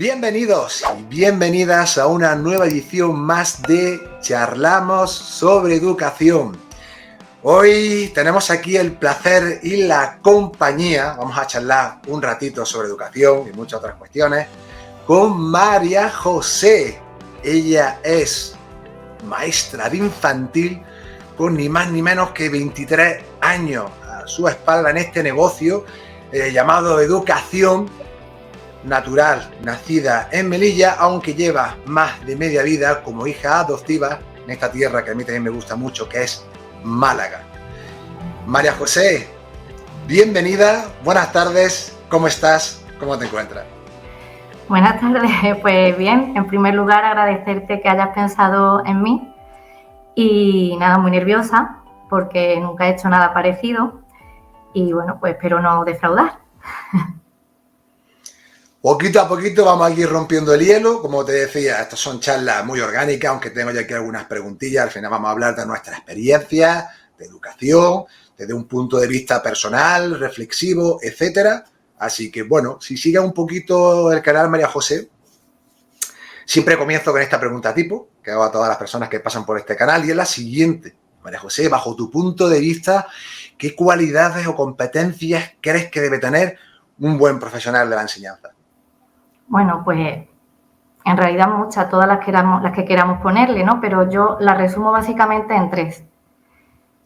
Bienvenidos y bienvenidas a una nueva edición más de Charlamos sobre Educación. Hoy tenemos aquí el placer y la compañía, vamos a charlar un ratito sobre educación y muchas otras cuestiones, con María José. Ella es maestra de infantil con ni más ni menos que 23 años a su espalda en este negocio llamado Educación Natural, nacida en Melilla, aunque lleva más de media vida como hija adoptiva en esta tierra que a mí también me gusta mucho, que es Málaga. María José, bienvenida, buenas tardes, ¿cómo estás? ¿Cómo te encuentras? Buenas tardes, pues bien, en primer lugar agradecerte que hayas pensado en mí y nada, muy nerviosa porque nunca he hecho nada parecido y bueno, pues espero no defraudar. Poquito a poquito vamos a ir rompiendo el hielo, como te decía, estas son charlas muy orgánicas, aunque tengo ya aquí algunas preguntillas, al final vamos a hablar de nuestra experiencia, de educación, desde un punto de vista personal, reflexivo, etcétera. Así que bueno, si sigue un poquito el canal María José, siempre comienzo con esta pregunta tipo, que hago a todas las personas que pasan por este canal, y es la siguiente. María José, bajo tu punto de vista, ¿qué cualidades o competencias crees que debe tener un buen profesional de la enseñanza? Bueno, pues en realidad muchas, todas las que queramos ponerle, ¿no? Pero yo las resumo básicamente en tres.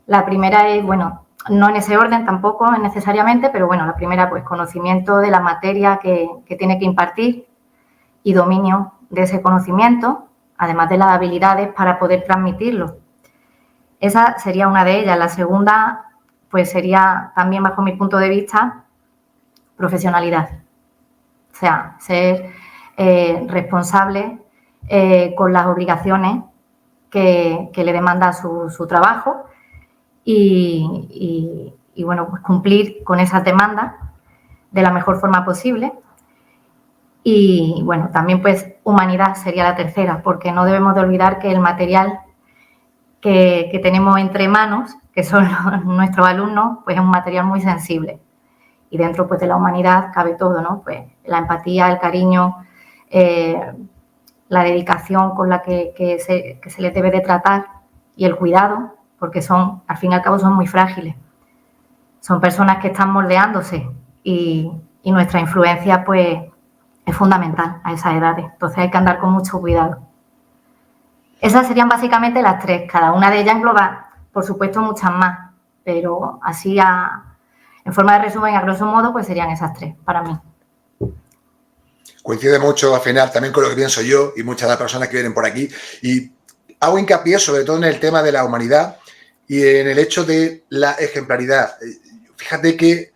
La primera es, bueno, no en ese orden tampoco necesariamente, pero bueno, la primera, pues conocimiento de la materia que tiene que impartir y dominio de ese conocimiento, además de las habilidades para poder transmitirlo. Esa sería una de ellas. La segunda, pues sería también, bajo mi punto de vista, profesionalidad. O sea, ser responsable con las obligaciones que le demanda su trabajo y bueno, pues cumplir con esas demandas de la mejor forma posible. Y bueno, también pues humanidad sería la tercera, porque no debemos de olvidar que el material que tenemos entre manos, que son nuestros alumnos, pues es un material muy sensible. Y dentro pues de la humanidad cabe todo, ¿no? Pues la empatía, el cariño, la dedicación con la que se les debe de tratar y el cuidado, porque son, al fin y al cabo, son muy frágiles. Son personas que están moldeándose y nuestra influencia pues es fundamental a esas edades. Entonces hay que andar con mucho cuidado. Esas serían básicamente las tres. Cada una de ellas engloba, por supuesto, muchas más, pero así en forma de resumen, a grosso modo, pues serían esas tres para mí. Coincide mucho al final también con lo que pienso yo y muchas de las personas que vienen por aquí. Y hago hincapié sobre todo en el tema de la humanidad y en el hecho de la ejemplaridad. Fíjate que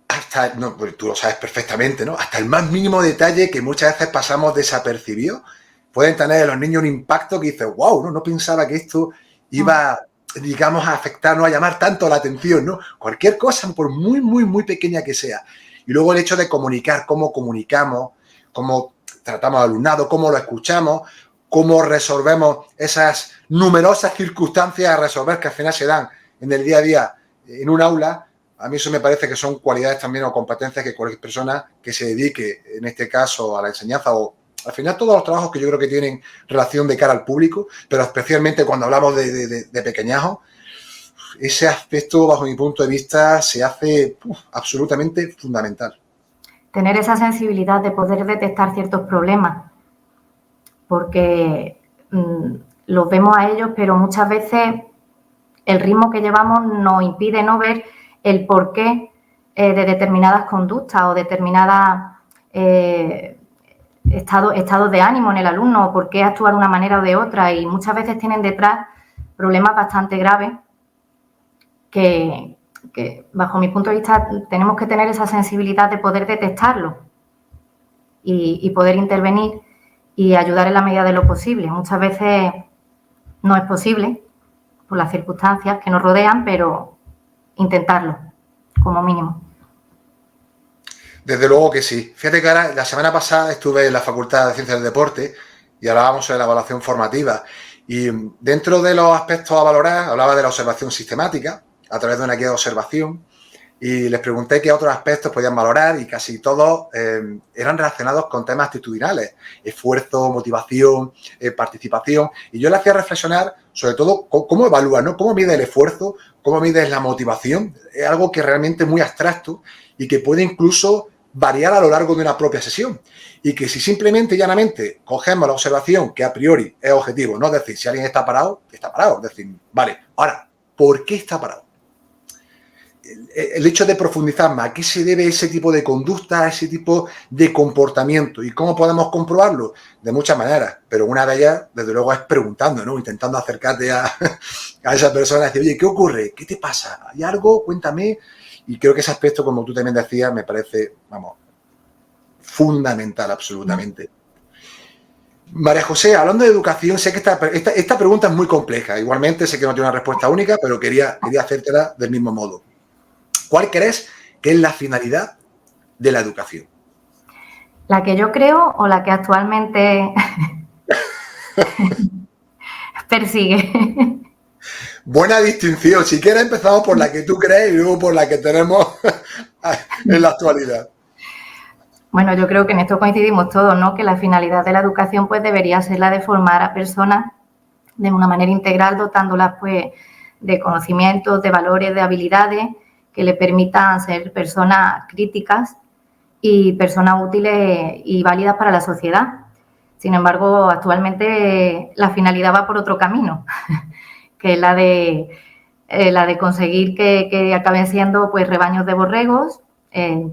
hasta, no, pues tú lo sabes perfectamente, ¿no? Hasta el más mínimo detalle que muchas veces pasamos desapercibido, pueden tener en los niños un impacto que dices, wow, no pensaba que esto iba, digamos, a afectarnos, a llamar tanto la atención, ¿no? Cualquier cosa, por muy pequeña que sea. Y luego el hecho de comunicar, cómo comunicamos, cómo tratamos al alumnado, cómo lo escuchamos, cómo resolvemos esas numerosas circunstancias a resolver que al final se dan en el día a día en un aula. A mí eso me parece que son cualidades también o competencias que cualquier persona que se dedique, en este caso, a la enseñanza o al final todos los trabajos que yo creo que tienen relación de cara al público, pero especialmente cuando hablamos de pequeñajos, ese aspecto, bajo mi punto de vista, se hace absolutamente fundamental. Tener esa sensibilidad de poder detectar ciertos problemas, porque los vemos a ellos, pero muchas veces el ritmo que llevamos nos impide no ver el porqué de determinadas conductas o determinadas estados de ánimo en el alumno, o por qué actúa de una manera o de otra, y muchas veces tienen detrás problemas bastante graves que bajo mi punto de vista tenemos que tener esa sensibilidad de poder detectarlo y poder intervenir y ayudar en la medida de lo posible. Muchas veces no es posible por las circunstancias que nos rodean, pero intentarlo como mínimo. Desde luego que sí. Fíjate que ahora, la semana pasada estuve en la Facultad de Ciencias del Deporte y hablábamos sobre la evaluación formativa. Y dentro de los aspectos a valorar, hablaba de la observación sistemática a través de una guía de observación. y les pregunté qué otros aspectos podían valorar y casi todos eran relacionados con temas actitudinales, esfuerzo, motivación, participación. Y yo les hacía reflexionar sobre todo cómo evalúan, ¿no? Cómo mide el esfuerzo, cómo mide la motivación. Es algo que realmente es muy abstracto y que puede incluso variar a lo largo de una propia sesión. Y que si simplemente y llanamente cogemos la observación que a priori es objetivo, no es decir, si alguien está parado, es decir, vale, ahora, ¿por qué está parado? El hecho de profundizar más, ¿a qué se debe ese tipo de conducta, ese tipo de comportamiento? ¿Y cómo podemos comprobarlo? De muchas maneras, pero una de ellas, desde luego, es preguntando, ¿no? Intentando acercarte a esa persona y decir, oye, ¿qué ocurre? ¿Qué te pasa? ¿Hay algo? Cuéntame. Y creo que ese aspecto, como tú también decías, me parece, vamos, fundamental, absolutamente. María José, hablando de educación, sé que esta pregunta es muy compleja. Igualmente, sé que no tiene una respuesta única, pero quería hacértela del mismo modo. ¿Cuál crees que es la finalidad de la educación? ¿La que yo creo o la que actualmente persigue? Buena distinción. Si quieres empezamos por la que tú crees y luego por la que tenemos en la actualidad. Bueno, yo creo que en esto coincidimos todos, ¿no? Que la finalidad de la educación pues debería ser la de formar a personas de una manera integral, dotándolas pues de conocimientos, de valores, de habilidades que le permitan ser personas críticas y personas útiles y válidas para la sociedad. Sin embargo, actualmente la finalidad va por otro camino, que es la de conseguir que acaben siendo pues rebaños de borregos,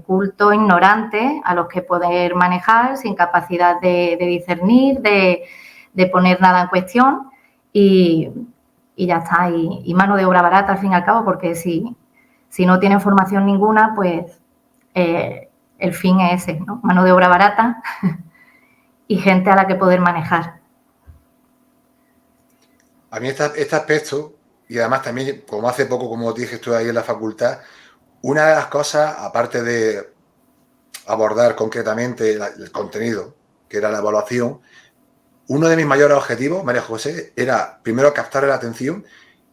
cultos, ignorantes, a los que poder manejar sin capacidad de discernir, de poner nada en cuestión y ya está. Y mano de obra barata, al fin y al cabo, porque si no tienen formación ninguna, pues el fin es ese, ¿no? Mano de obra barata y gente a la que poder manejar. A mí este aspecto, y además también, como hace poco, como dije, estuve ahí en la facultad, una de las cosas, aparte de abordar concretamente el contenido, que era la evaluación, uno de mis mayores objetivos, María José, era primero captar la atención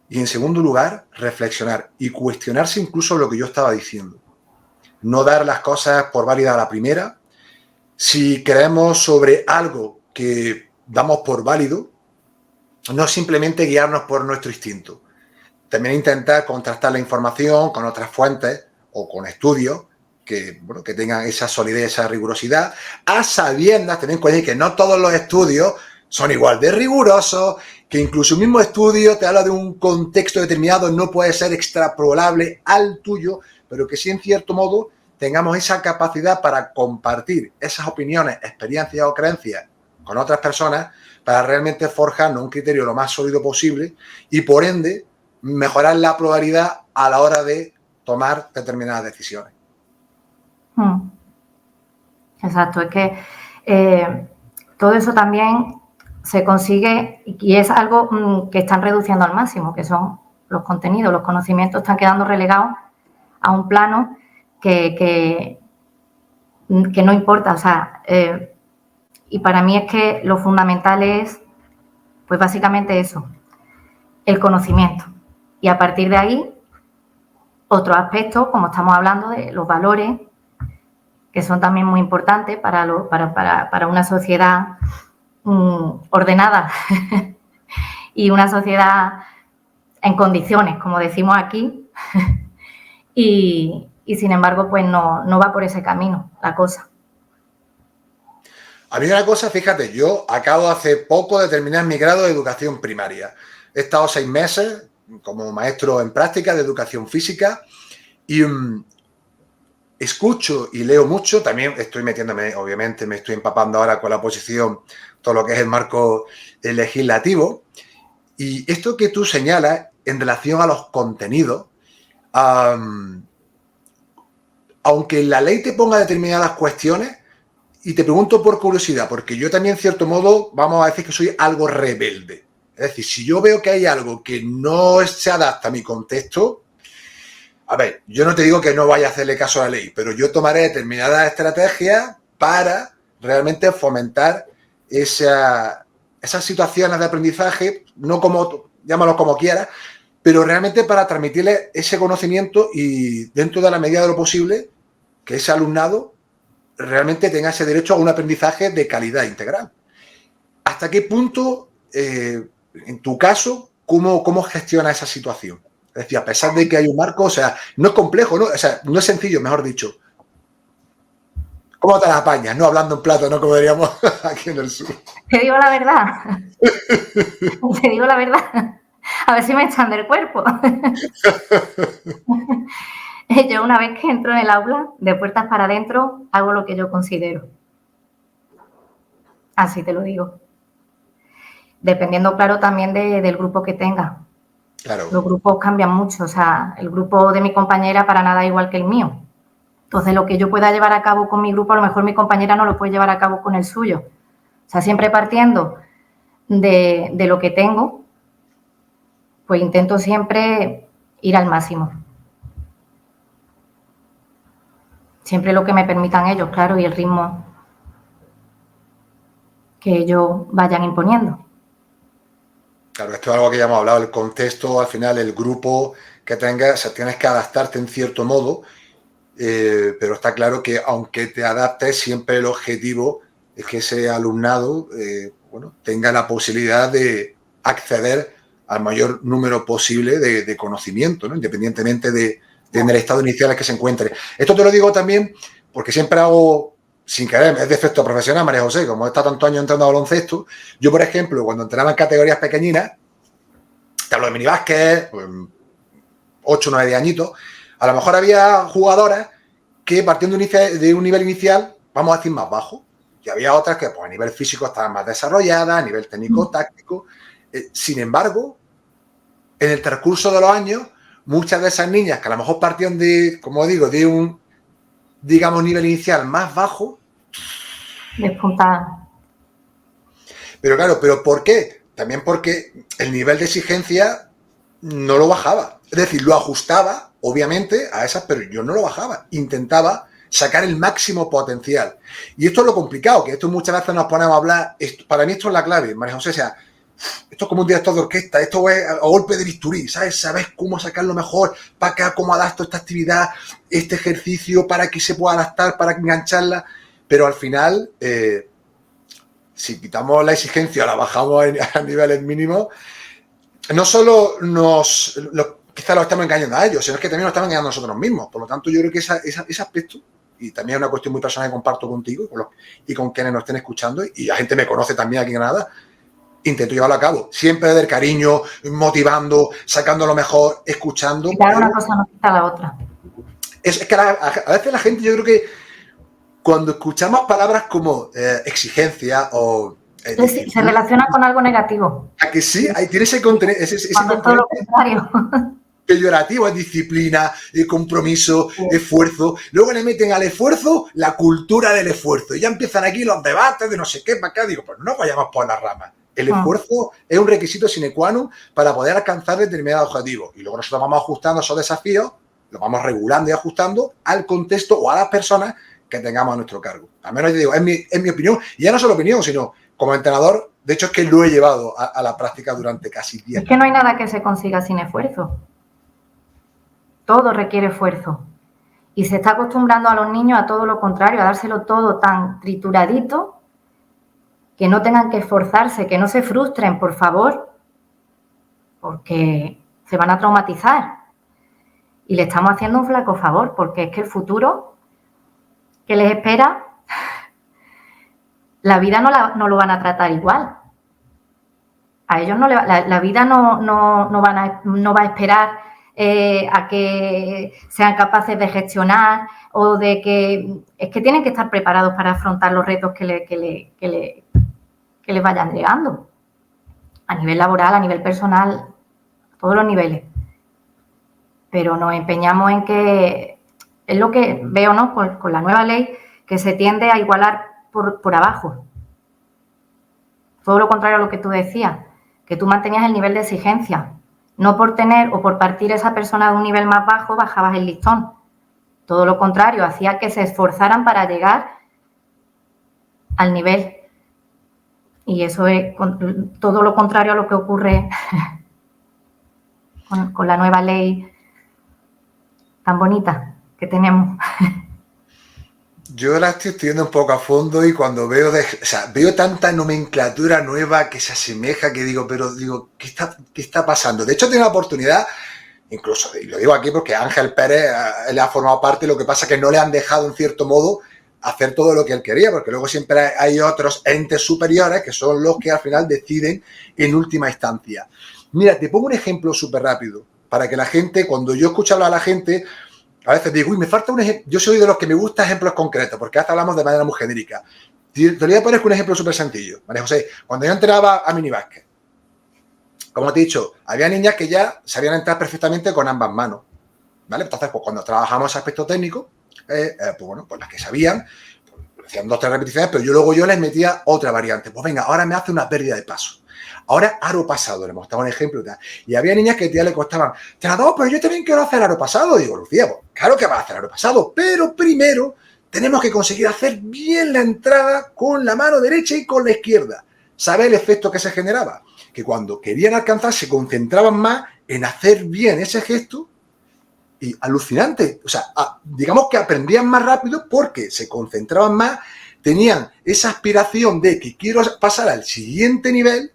y en segundo lugar reflexionar y cuestionarse incluso lo que yo estaba diciendo. No dar las cosas por válida a la primera. Si creemos sobre algo que damos por válido, no simplemente guiarnos por nuestro instinto. También intentar contrastar la información con otras fuentes o con estudios que tengan esa solidez, esa rigurosidad, a sabiendas, tened en cuenta que no todos los estudios son igual de rigurosos, que incluso un mismo estudio te habla de un contexto determinado, no puede ser extrapolable al tuyo, pero que sí, en cierto modo, tengamos esa capacidad para compartir esas opiniones, experiencias o creencias con otras personas para realmente forjarnos un criterio lo más sólido posible y, por ende, mejorar la probabilidad a la hora de tomar determinadas decisiones. Exacto, es que todo eso también se consigue y es algo que están reduciendo al máximo, que son los contenidos, los conocimientos están quedando relegados a un plano que no importa, o sea, y para mí es que lo fundamental es, pues básicamente eso, el conocimiento. Y a partir de ahí, otros aspectos, como estamos hablando de los valores, que son también muy importantes para una sociedad ordenada y una sociedad en condiciones, como decimos aquí, y sin embargo, pues no va por ese camino la cosa. A mí una cosa, fíjate, yo acabo hace poco de terminar mi grado de educación primaria. He estado 6 meses como maestro en práctica de educación física y escucho y leo mucho. También estoy metiéndome, obviamente, me estoy empapando ahora con la oposición, todo lo que es el marco legislativo. Y esto que tú señalas en relación a los contenidos, aunque la ley te ponga determinadas cuestiones, y te pregunto por curiosidad, porque yo también, en cierto modo, vamos a decir que soy algo rebelde. Es decir, si yo veo que hay algo que no se adapta a mi contexto, a ver, yo no te digo que no vaya a hacerle caso a la ley, pero yo tomaré determinadas estrategias para realmente fomentar esas situaciones de aprendizaje, no como, llámalo como quieras, pero realmente para transmitirle ese conocimiento y dentro de la medida de lo posible que ese alumnado realmente tenga ese derecho a un aprendizaje de calidad integral. ¿Hasta qué punto, en tu caso, cómo gestiona esa situación? Es decir, a pesar de que hay un marco, o sea, no es complejo, ¿no? O sea, no es sencillo, mejor dicho. ¿Cómo te las apañas? No hablando en plato, ¿no? Como diríamos aquí en el sur. Te digo la verdad. Te digo la verdad. A ver si me echan del cuerpo. Yo una vez que entro en el aula, de puertas para adentro, hago lo que yo considero. Así te lo digo. Dependiendo, claro, también del grupo que tenga. Claro. Los grupos cambian mucho. O sea, el grupo de mi compañera para nada igual que el mío. Entonces, lo que yo pueda llevar a cabo con mi grupo, a lo mejor mi compañera no lo puede llevar a cabo con el suyo. O sea, siempre partiendo de lo que tengo, pues intento siempre ir al máximo. Siempre lo que me permitan ellos, claro, y el ritmo que ellos vayan imponiendo. Claro, esto es algo que ya hemos hablado, el contexto, al final, el grupo que tengas, o sea, tienes que adaptarte en cierto modo, pero está claro que aunque te adaptes, siempre el objetivo es que ese alumnado tenga la posibilidad de acceder al mayor número posible de conocimiento, ¿no? Independientemente en el estado inicial en que se encuentre. Esto te lo digo también porque siempre hago, sin querer, es de efecto profesional, María José, como he estado tantos años entrando a baloncesto, yo, por ejemplo, cuando entrenaba en categorías pequeñinas, te hablo de minibásquet, 8, 9 añitos, a lo mejor había jugadoras que partiendo de un nivel inicial, vamos a decir, más bajo, y había otras que pues, a nivel físico estaban más desarrolladas, a nivel técnico-táctico. Sin embargo, en el transcurso de los años, muchas de esas niñas que a lo mejor partían de, como digo, de un, digamos, nivel inicial más bajo. Despuntada. Pero claro, ¿pero por qué? También porque el nivel de exigencia no lo bajaba. Es decir, lo ajustaba, obviamente, a esas, pero yo no lo bajaba. Intentaba sacar el máximo potencial. Y esto es lo complicado, que esto muchas veces nos ponemos a hablar. Para mí esto es la clave, María José. O sea, esto es como un director de orquesta, esto es a golpe de bisturí, ¿sabes? Sabes cómo sacarlo mejor, para acá, cómo adapto esta actividad, este ejercicio, para que se pueda adaptar, para engancharla. Pero al final, si quitamos la exigencia, la bajamos a niveles mínimos, no solo quizá lo estamos engañando a ellos, sino es que también nos estamos engañando a nosotros mismos. Por lo tanto, yo creo que ese aspecto, y también es una cuestión muy personal que comparto contigo y con quienes nos estén escuchando, y la gente me conoce también aquí en Granada, intento llevarlo a cabo. Siempre del cariño, motivando, sacando lo mejor, escuchando. Quitar una cosa no quita la otra. Es que a veces la gente, yo creo que cuando escuchamos palabras como exigencia o... se relaciona con algo negativo. ¿A que sí? Ahí tiene ese componente todo lo contrario. Peyorativo, es disciplina, compromiso, esfuerzo. Luego le meten al esfuerzo la cultura del esfuerzo. Y ya empiezan aquí los debates de no sé qué, para acá. Digo, pues no vayamos por las ramas. El esfuerzo es un requisito sine qua non para poder alcanzar determinados objetivos. Y luego nosotros vamos ajustando esos desafíos, los vamos regulando y ajustando al contexto o a las personas que tengamos a nuestro cargo. Al menos yo digo, es mi opinión. Y ya no solo opinión, sino como entrenador, de hecho es que lo he llevado a la práctica durante casi 10 años. Es que no hay nada que se consiga sin esfuerzo. Todo requiere esfuerzo. Y se está acostumbrando a los niños a todo lo contrario, a dárselo todo tan trituradito que no tengan que esforzarse, que no se frustren, por favor, porque se van a traumatizar. Y le estamos haciendo un flaco favor, porque es que el futuro que les espera, la vida no lo van a tratar igual. A ellos la vida no va a esperar a que sean capaces de gestionar o de que... Es que tienen que estar preparados para afrontar los retos que les vayan llegando. A nivel laboral, a nivel personal, a todos los niveles. Pero nos empeñamos en que... Es lo que veo, ¿no? Con la nueva ley, que se tiende a igualar por abajo. Todo lo contrario a lo que tú decías, que tú mantenías el nivel de exigencia. No por tener o por partir esa persona de un nivel más bajo bajabas el listón. Todo lo contrario, hacía que se esforzaran para llegar al nivel. Y eso es todo lo contrario a lo que ocurre con la nueva ley tan bonita que tenemos. Yo la estoy estudiando un poco a fondo y cuando veo, veo tanta nomenclatura nueva que se asemeja que digo, ¿qué está pasando? De hecho, tengo la oportunidad, incluso, y lo digo aquí porque Ángel Pérez le ha formado parte, lo que pasa es que no le han dejado, en cierto modo, hacer todo lo que él quería, porque luego siempre hay otros entes superiores que son los que al final deciden en última instancia. Mira, te pongo un ejemplo súper rápido, para que la gente, cuando yo escucho hablar a la gente, a veces digo, uy, me falta un ejemplo. Yo soy de los que me gusta ejemplos concretos, porque hasta hablamos de manera muy genérica. Te voy a poner un ejemplo súper sencillo. María José, cuando yo entrenaba a minibásquet, como te he dicho, había niñas que ya sabían entrar perfectamente con ambas manos, ¿vale? Entonces, pues cuando trabajamos ese aspecto técnico, pues bueno, pues las que sabían, pues, hacían 2 o 3 repeticiones, pero yo les metía otra variante. Pues venga, ahora me hace una pérdida de paso. Ahora, aro pasado, le mostraba un ejemplo y tal. Y había niñas que ya le costaban, entrenador, pero yo también quiero hacer aro pasado. Digo, Lucía, pues claro que vas a hacer aro pasado, pero primero tenemos que conseguir hacer bien la entrada con la mano derecha y con la izquierda. ¿Sabe el efecto que se generaba? Que cuando querían alcanzar se concentraban más en hacer bien ese gesto y alucinante. O sea, digamos que aprendían más rápido porque se concentraban más, tenían esa aspiración de que quiero pasar al siguiente nivel.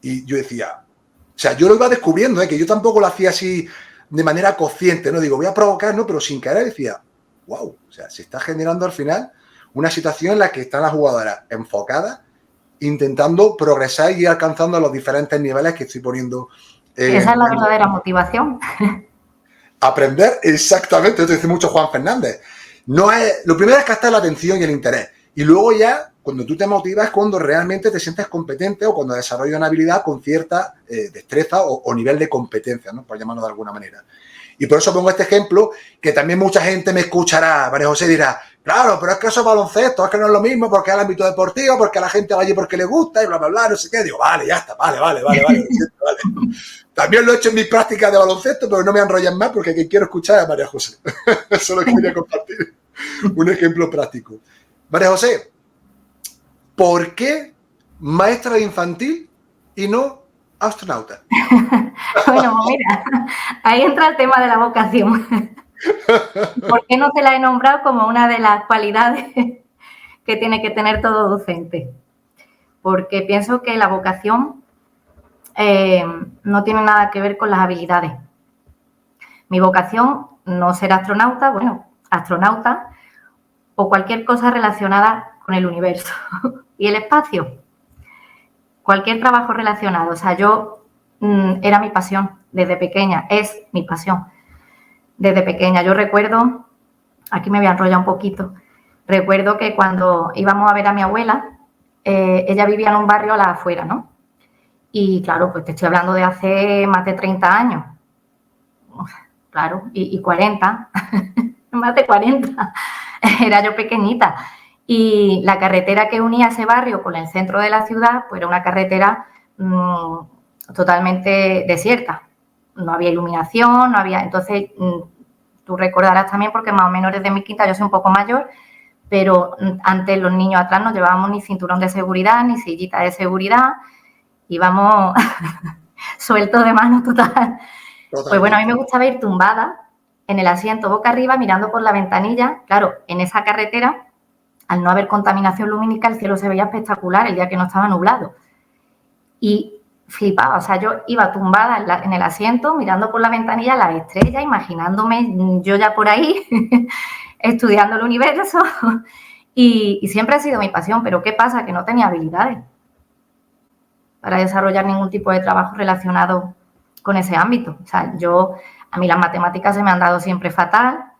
Y yo decía, o sea, yo lo iba descubriendo, que yo tampoco lo hacía así de manera consciente, ¿no? Digo, voy a provocar, ¿no? Pero sin querer decía, wow, o sea, se está generando al final una situación en la que están las jugadoras enfocadas, intentando progresar y ir alcanzando los diferentes niveles que estoy poniendo. Esa es la verdadera motivación. Aprender, exactamente, esto dice mucho Juan Fernández. No es, lo primero es captar la atención y el interés. Y luego ya, cuando tú te motivas, es cuando realmente te sientes competente o cuando desarrollas una habilidad con cierta destreza o nivel de competencia, ¿no? Por llamarlo de alguna manera. Y por eso pongo este ejemplo, que también mucha gente me escuchará, María José dirá, claro, pero es que eso es baloncesto, es que no es lo mismo porque es el ámbito deportivo, porque a la gente va allí porque le gusta y bla, bla, bla, no sé qué. Digo, vale, ya está, vale. También lo he hecho en mis prácticas de baloncesto, pero no me enrollan más porque quien quiero escuchar es María José. Solo quería compartir un ejemplo práctico. María José, ¿por qué maestra de infantil y no astronauta? Bueno, mira, ahí entra el tema de la vocación. ¿Por qué no te la he nombrado como una de las cualidades que tiene que tener todo docente? Porque pienso que la vocación no tiene nada que ver con las habilidades. Mi vocación no ser astronauta, bueno, astronauta o cualquier cosa relacionada con el universo y el espacio. Cualquier trabajo relacionado. O sea, yo era mi pasión desde pequeña, es mi pasión desde pequeña. Yo recuerdo, aquí me voy a enrollar un poquito, recuerdo que cuando íbamos a ver a mi abuela, ella vivía en un barrio a la afuera, ¿no? Y claro, pues te estoy hablando de hace más de 30 años. Claro, y 40, más de 40. Era yo pequeñita. Y la carretera que unía ese barrio con el centro de la ciudad, pues era una carretera totalmente desierta. No había iluminación, no había... Entonces, tú recordarás también, porque más o menos eres de mi quinta, yo soy un poco mayor, pero antes los niños atrás no llevábamos ni cinturón de seguridad, ni sillita de seguridad, íbamos sueltos de mano total. Pues bueno, a mí me gustaba ir tumbada en el asiento boca arriba, mirando por la ventanilla. Claro, en esa carretera, al no haber contaminación lumínica, el cielo se veía espectacular el día que no estaba nublado. Y flipaba, o sea, yo iba tumbada en el asiento, mirando por la ventanilla las estrellas, imaginándome yo ya por ahí, estudiando el universo. Y siempre ha sido mi pasión, pero ¿qué pasa? Que no tenía habilidades para desarrollar ningún tipo de trabajo relacionado con ese ámbito. O sea, a mí las matemáticas se me han dado siempre fatal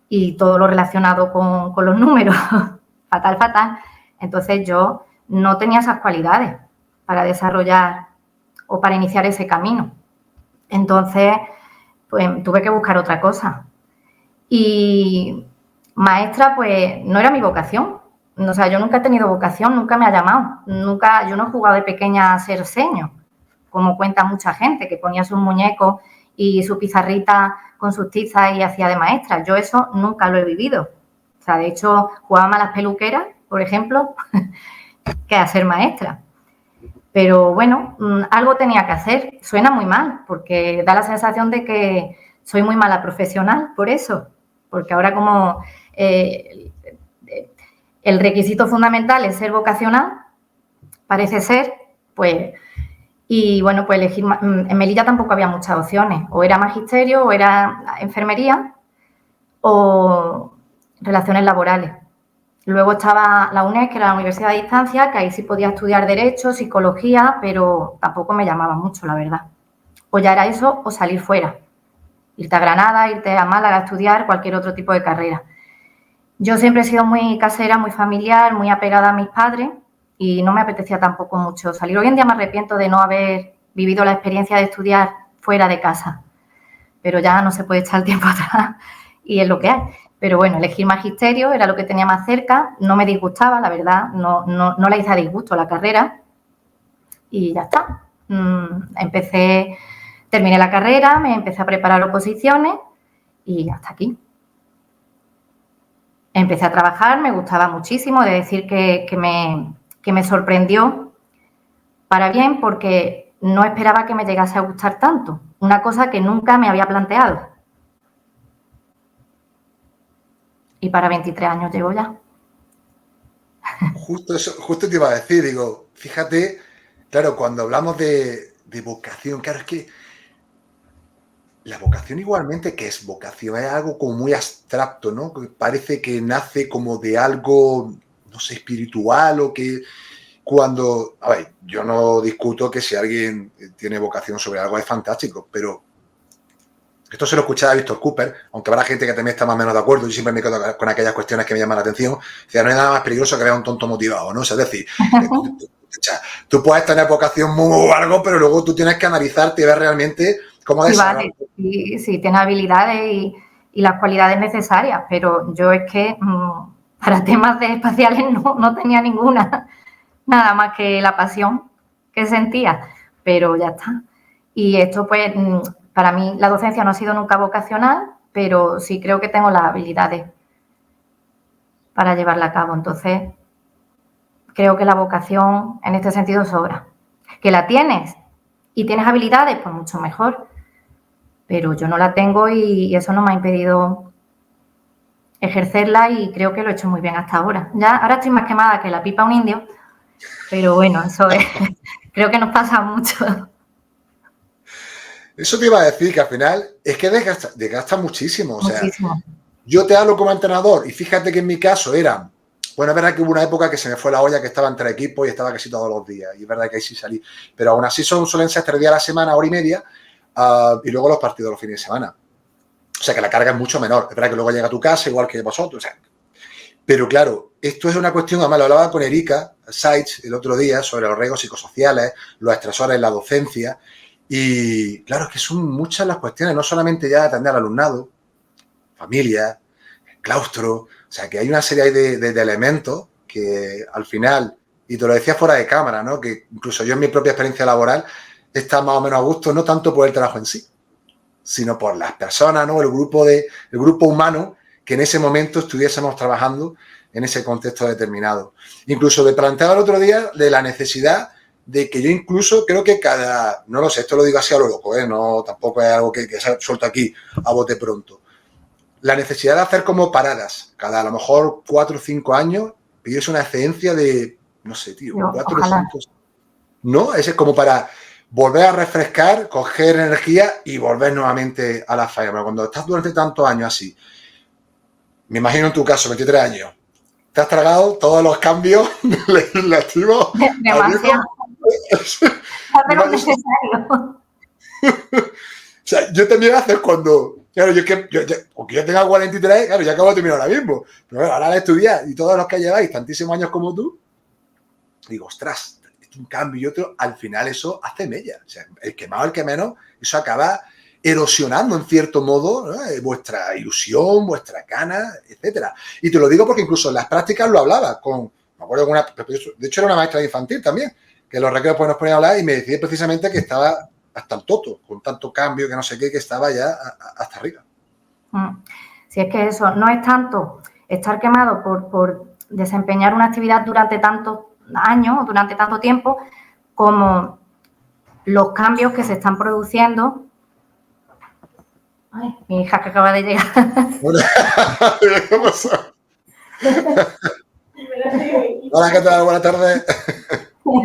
y todo lo relacionado con los números, fatal. Entonces yo no tenía esas cualidades para desarrollar o para iniciar ese camino. Entonces, pues tuve que buscar otra cosa. Y maestra, pues no era mi vocación. O sea, yo nunca he tenido vocación, nunca me ha llamado. Yo no he jugado de pequeña a ser seño, como cuenta mucha gente, que ponía sus muñecos y su pizarrita con sus tizas y hacía de maestra. Yo eso nunca lo he vivido. O sea, de hecho, jugaba más a las peluqueras, por ejemplo, que a ser maestra. Pero bueno, algo tenía que hacer. Suena muy mal, porque da la sensación de que soy muy mala profesional por eso. Porque ahora como el requisito fundamental es ser vocacional, parece ser, pues... Y bueno, pues elegir... En Melilla tampoco había muchas opciones. O era magisterio, o era enfermería, o relaciones laborales. Luego estaba la UNED, que era la Universidad de Distancia, que ahí sí podía estudiar Derecho, Psicología, pero tampoco me llamaba mucho, la verdad. O ya era eso, o salir fuera. Irte a Granada, irte a Málaga a estudiar, cualquier otro tipo de carrera. Yo siempre he sido muy casera, muy familiar, muy apegada a mis padres y no me apetecía tampoco mucho salir. Hoy en día me arrepiento de no haber vivido la experiencia de estudiar fuera de casa, pero ya no se puede echar el tiempo atrás y es lo que hay. Pero bueno, elegir magisterio era lo que tenía más cerca, no me disgustaba, la verdad, no la hice a disgusto la carrera y ya está. Terminé la carrera, me empecé a preparar oposiciones y hasta aquí. Empecé a trabajar, me gustaba muchísimo, de decir que me sorprendió para bien porque no esperaba que me llegase a gustar tanto, una cosa que nunca me había planteado. Y para 23 años llevo ya. Justo te iba a decir, digo, fíjate, claro, cuando hablamos de vocación, claro, es que la vocación igualmente, ¿qué es vocación? Es algo como muy abstracto, ¿no? Que parece que nace como de algo, no sé, espiritual o que cuando... A ver, yo no discuto que si alguien tiene vocación sobre algo es fantástico, pero esto se lo escuchaba a Víctor Cooper, aunque habrá gente que también está más o menos de acuerdo, yo siempre me quedo con aquellas cuestiones que me llaman la atención. O sea, no hay nada más peligroso que ver a un tonto motivado, ¿no? O sea, es decir, tú puedes tener vocación muy algo, pero luego tú tienes que analizarte y ver realmente cómo Sí, desarrollar. vale, sí, tiene habilidades y las cualidades necesarias, pero yo es que para temas de espaciales no tenía ninguna, nada más que la pasión que sentía, pero ya está. Y esto pues, para mí la docencia no ha sido nunca vocacional, pero sí creo que tengo las habilidades para llevarla a cabo. Entonces, creo que la vocación en este sentido sobra. Que la tienes y tienes habilidades, pues mucho mejor. Pero yo no la tengo y eso no me ha impedido ejercerla y creo que lo he hecho muy bien hasta ahora. Ya, ahora estoy más quemada que la pipa a un indio, pero bueno, eso es, creo que nos pasa mucho. Eso te iba a decir que al final es que desgasta muchísimo. O sea, Muchísimo. yo te hablo como entrenador y fíjate que en mi caso era... Bueno, es verdad que hubo una época que se me fue la olla, que estaba entre equipos y estaba casi todos los días. Y es verdad que ahí sí salí. Pero aún así suelen ser 3 días a la semana, hora y media, y luego los partidos los fines de semana. O sea que la carga es mucho menor. Es verdad que luego llega a tu casa, igual que vosotros. O sea, pero claro, esto es una cuestión, además lo hablaba con Erika Saich el otro día sobre los riesgos psicosociales, los estresores en la docencia. Y claro, es que son muchas las cuestiones, no solamente ya atender al alumnado, familia, claustro, o sea, que hay una serie de elementos que al final, y te lo decía fuera de cámara, ¿no? Que incluso yo en mi propia experiencia laboral he estado más o menos a gusto, no tanto por el trabajo en sí, sino por las personas, ¿no? El grupo humano que en ese momento estuviésemos trabajando en ese contexto determinado. Incluso me planteaba el otro día de la necesidad de que yo incluso creo que no lo sé, esto lo digo así a lo loco, no, tampoco es algo que se suelto aquí a bote pronto. La necesidad de hacer como paradas, cada a lo mejor 4 o 5 años, pides una excedencia de, no sé, tío, Yo, 4 o ojalá. 5, ¿no? Ese es como para volver a refrescar, coger energía y volver nuevamente a la faena. Pero cuando estás durante tantos años así, me imagino en tu caso, 23 años, te has tragado todos los cambios legislativos. Demasiado. Me Pero imagino, necesario. o sea, yo también hacer cuando... Claro, aunque yo tenga 43, claro, ya acabo de terminar ahora mismo. Pero bueno, ahora de estudiar y todos los que lleváis tantísimos años como tú, digo, ostras, un cambio y otro, al final eso hace mella. O sea, el que más o el que menos, eso acaba erosionando en cierto modo, ¿no? Vuestra ilusión, vuestra gana, etcétera. Y te lo digo porque incluso en las prácticas lo hablaba con, me acuerdo con de hecho era una maestra de infantil también, que los recreos pues nos ponía a hablar y me decía precisamente que estaba hasta el toto, con tanto cambio que no sé qué, que estaba ya hasta arriba. Si es que eso no es tanto estar quemado por desempeñar una actividad durante tantos años o durante tanto tiempo, como los cambios que se están produciendo. Ay, mi hija que acaba de llegar. ¿Qué pasó? Hola, ¿qué tal? Buenas tardes.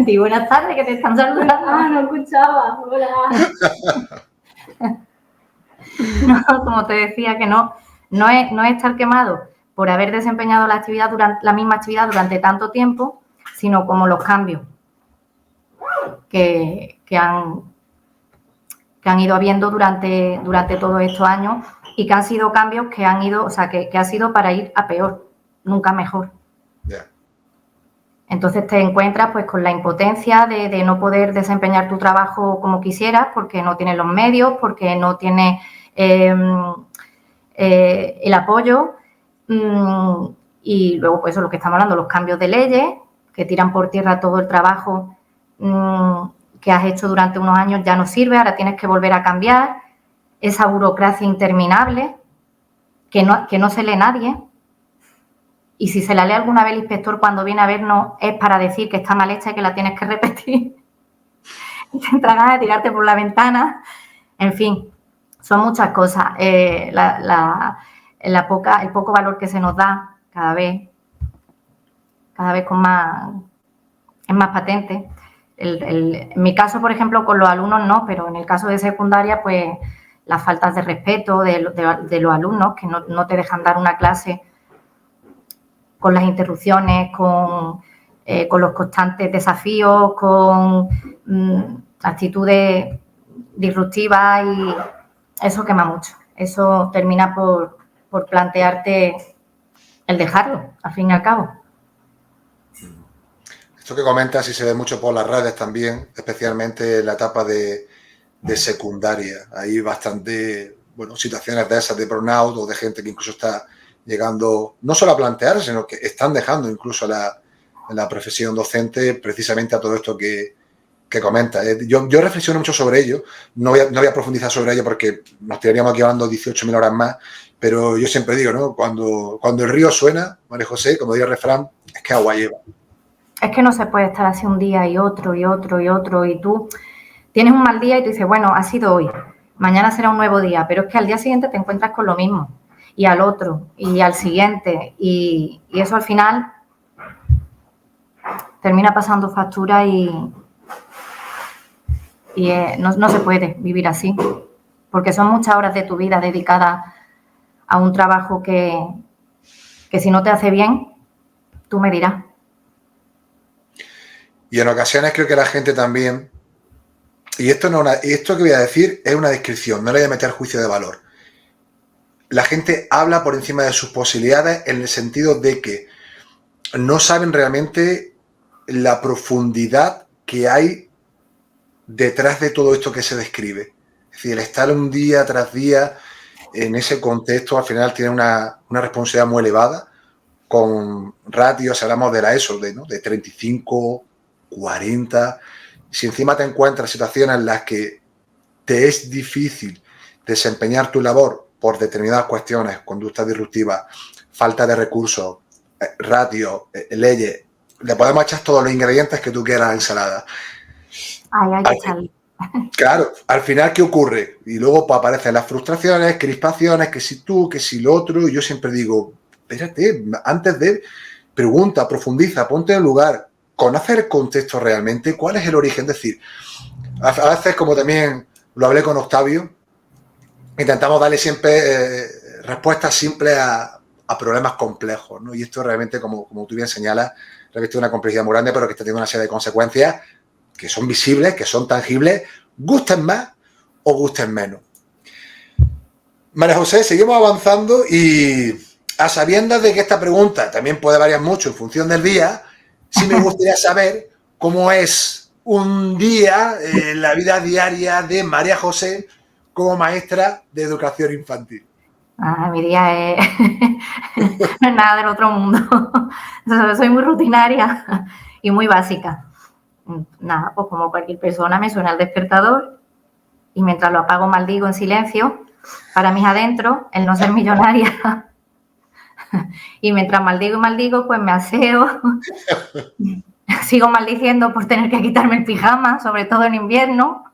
Sí, buenas tardes, que te están saludando. Ah, no escuchaba. Hola. No, como te decía, que no es estar quemado por haber desempeñado la misma actividad durante tanto tiempo, sino como los cambios que han ido habiendo durante todos estos años y que han sido cambios que han ido, o sea, que ha sido para ir a peor, nunca mejor. Yeah. Entonces te encuentras pues con la impotencia de no poder desempeñar tu trabajo como quisieras porque no tienes los medios, porque no tienes el apoyo y luego pues eso, lo que estamos hablando, los cambios de leyes que tiran por tierra todo el trabajo que has hecho durante unos años ya no sirve, ahora tienes que volver a cambiar, esa burocracia interminable que no se lee nadie. Y si se la lee alguna vez el inspector cuando viene a vernos es para decir que está mal hecha y que la tienes que repetir. Y te entra ganas de tirarte por la ventana. En fin, son muchas cosas. El poco valor que se nos da cada vez es más patente. En mi caso, por ejemplo, con los alumnos no, pero en el caso de secundaria, pues las faltas de respeto de los alumnos que no te dejan dar una clase con las interrupciones, con los constantes desafíos, con actitudes disruptivas y eso quema mucho. Eso termina por plantearte el dejarlo, al fin y al cabo. Esto que comentas y se ve mucho por las redes también, especialmente en la etapa de secundaria. Hay bastante, situaciones de esas de burnout o de gente que incluso está llegando no solo a plantear, sino que están dejando incluso la profesión docente precisamente a todo esto que comenta. Yo reflexiono mucho sobre ello, no voy a profundizar sobre ello porque nos tiraríamos aquí hablando 18.000 horas más, pero yo siempre digo, ¿no? Cuando el río suena, María José, como diría el refrán, es que agua lleva. Es que no se puede estar así un día y otro y otro y otro y tú tienes un mal día y tú dices, bueno, ha sido hoy, mañana será un nuevo día, pero es que al día siguiente te encuentras con lo mismo. Y al otro, y al siguiente, y eso al final termina pasando factura y no se puede vivir así, porque son muchas horas de tu vida dedicadas a un trabajo que si no te hace bien, tú me dirás. Y en ocasiones creo que la gente también, y esto que voy a decir es una descripción, no le voy a meter juicio de valor. La gente habla por encima de sus posibilidades en el sentido de que no saben realmente la profundidad que hay detrás de todo esto que se describe. Es decir, el estar un día tras día en ese contexto al final tiene una responsabilidad muy elevada, con ratios, hablamos de la ESO, de 35, 40. Si encima te encuentras situaciones en las que te es difícil desempeñar tu labor por determinadas cuestiones, conductas disruptivas, falta de recursos, ratios, leyes, le podemos echar todos los ingredientes que tú quieras a la ensalada. Hay que echarle. Claro, al final, ¿qué ocurre? Y luego pues, aparecen las frustraciones, crispaciones, que si tú, que si lo otro, y yo siempre digo, espérate, antes de pregunta, profundiza, ponte en el lugar, conoce el contexto realmente, cuál es el origen, es decir, a veces como también lo hablé con Octavio, intentamos darle siempre respuestas simples a problemas complejos, ¿no? Y esto realmente, como tú bien señalas, reviste una complejidad muy grande, pero que está teniendo una serie de consecuencias que son visibles, que son tangibles, gusten más o gusten menos. María José, seguimos avanzando y a sabiendas de que esta pregunta también puede variar mucho en función del día, sí me gustaría saber cómo es un día en la vida diaria de María José como maestra de educación infantil. Mi día es no es nada del otro mundo. Soy muy rutinaria y muy básica. Nada, pues como cualquier persona me suena el despertador y mientras lo apago maldigo en silencio para mis adentros, el no ser millonaria. Y mientras maldigo y maldigo, pues me aseo, sigo maldiciendo por tener que quitarme el pijama, sobre todo en invierno,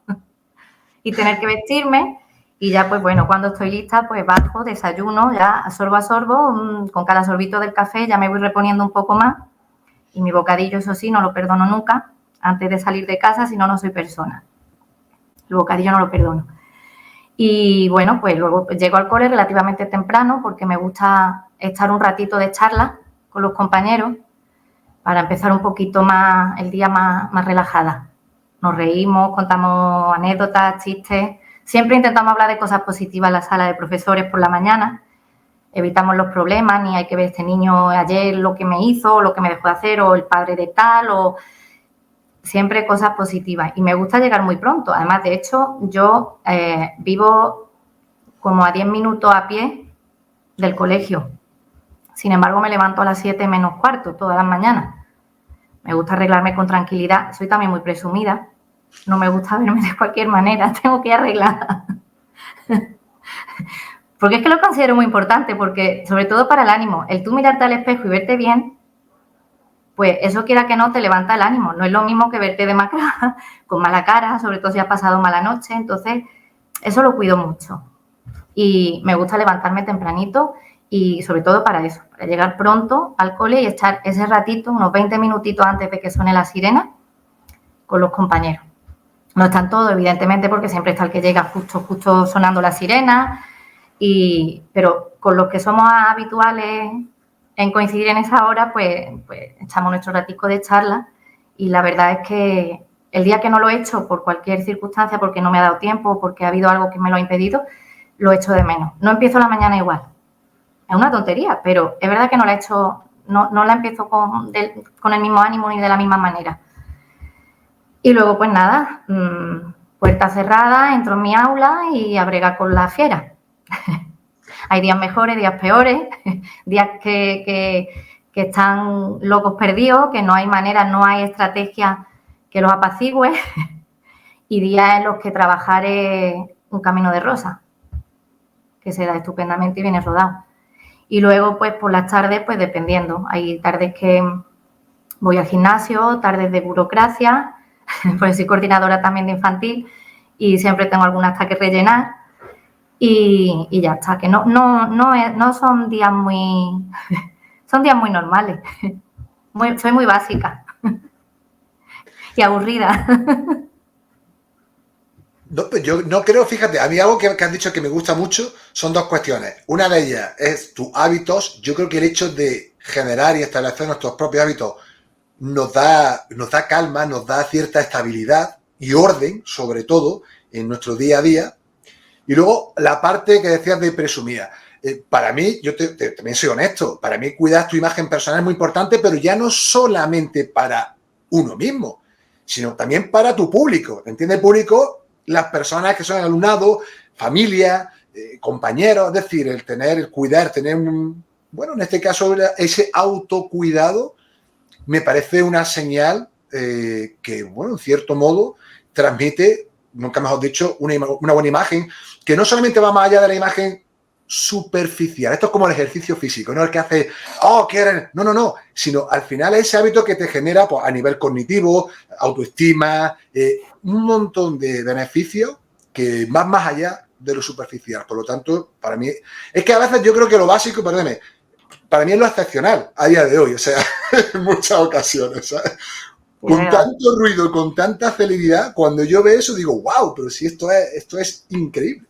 y tener que vestirme. Y ya, pues bueno, cuando estoy lista, pues bajo, desayuno, ya sorbo a sorbo, con cada sorbito del café ya me voy reponiendo un poco más. Y mi bocadillo, eso sí, no lo perdono nunca antes de salir de casa, si no, no soy persona. El bocadillo no lo perdono. Y bueno, pues luego llego al cole relativamente temprano porque me gusta estar un ratito de charla con los compañeros para empezar un poquito más el día más relajada. Nos reímos, contamos anécdotas, chistes. Siempre intentamos hablar de cosas positivas en la sala de profesores por la mañana. Evitamos los problemas, ni hay que ver este niño ayer lo que me hizo, o lo que me dejó de hacer, o el padre de tal, o siempre cosas positivas. Y me gusta llegar muy pronto. Además, de hecho, yo vivo como a 10 minutos a pie del colegio. Sin embargo, me levanto a las 7 menos cuarto todas las mañanas. Me gusta arreglarme con tranquilidad. Soy también muy presumida. No me gusta verme de cualquier manera. Tengo que ir arreglada. Porque es que lo considero muy importante, porque sobre todo para el ánimo, el tú mirarte al espejo y verte bien, pues eso quiera que no te levanta el ánimo. No es lo mismo que verte demacrada, con mala cara, sobre todo si has pasado mala noche. Entonces, eso lo cuido mucho. Y me gusta levantarme tempranito y sobre todo para eso, para llegar pronto al cole y estar ese ratito, unos 20 minutitos antes de que suene la sirena, con los compañeros. No están todos, evidentemente, porque siempre está el que llega justo sonando la sirena, pero con los que somos habituales en coincidir en esa hora, pues echamos nuestro ratico de charla. Y la verdad es que el día que no lo he hecho por cualquier circunstancia, porque no me ha dado tiempo, porque ha habido algo que me lo ha impedido, lo echo de menos. No empiezo la mañana igual. Es una tontería, pero es verdad que no la he hecho, no la empiezo con el mismo ánimo ni de la misma manera. Y luego, pues nada, puerta cerrada, entro en mi aula y a bregar con la fiera. Hay días mejores, días peores, días que están locos perdidos, que no hay manera, no hay estrategia que los apacigüe, y días en los que trabajar es un camino de rosa, que se da estupendamente y viene rodado. Y luego, pues por las tardes, pues dependiendo. Hay tardes que voy al gimnasio, tardes de burocracia, pues soy coordinadora también de infantil y siempre tengo algunas que rellenar. Y ya está, que no son días muy... Son días muy normales. Soy muy básica y aburrida. No, pues yo no creo, fíjate, a mí algo que has dicho que me gusta mucho son dos cuestiones. Una de ellas es tus hábitos. Yo creo que el hecho de generar y establecer nuestros propios hábitos nos da calma, nos da cierta estabilidad y orden, sobre todo, en nuestro día a día. Y luego la parte que decías de presumida. Para mí, yo también soy honesto, para mí cuidar tu imagen personal es muy importante, pero ya no solamente para uno mismo, sino también para tu público. ¿Entiendes? El público, las personas que son el alumnado, familia, compañeros, es decir, el cuidar, tener bueno, en este caso, ese autocuidado, me parece una señal que, bueno, en cierto modo, transmite, nunca mejor dicho, una buena imagen, que no solamente va más allá de la imagen superficial. Esto es como el ejercicio físico, no el que hace, no, sino al final ese hábito que te genera, pues, a nivel cognitivo, autoestima, un montón de beneficios que van más allá de lo superficial. Por lo tanto, para mí, es que a veces yo creo que lo básico, perdóneme, para mí es lo excepcional a día de hoy, o sea, en muchas ocasiones, ¿sabes? Con tanto ruido, con tanta celeridad, cuando yo veo eso digo, wow, pero si esto es increíble.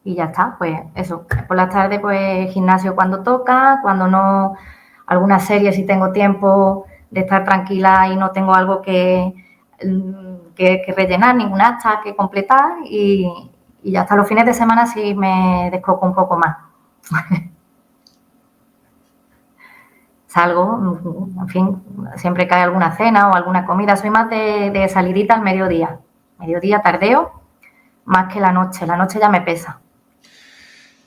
Y ya está, pues eso. Por las tardes, pues gimnasio cuando toca, cuando no, alguna serie si tengo tiempo de estar tranquila y no tengo algo que rellenar, ningún acta que completar, y ya hasta los fines de semana sí me descoco un poco más. Salgo, en fin, siempre cae alguna cena o alguna comida. Soy más de salidita al mediodía. Mediodía, tardeo, más que la noche. La noche ya me pesa.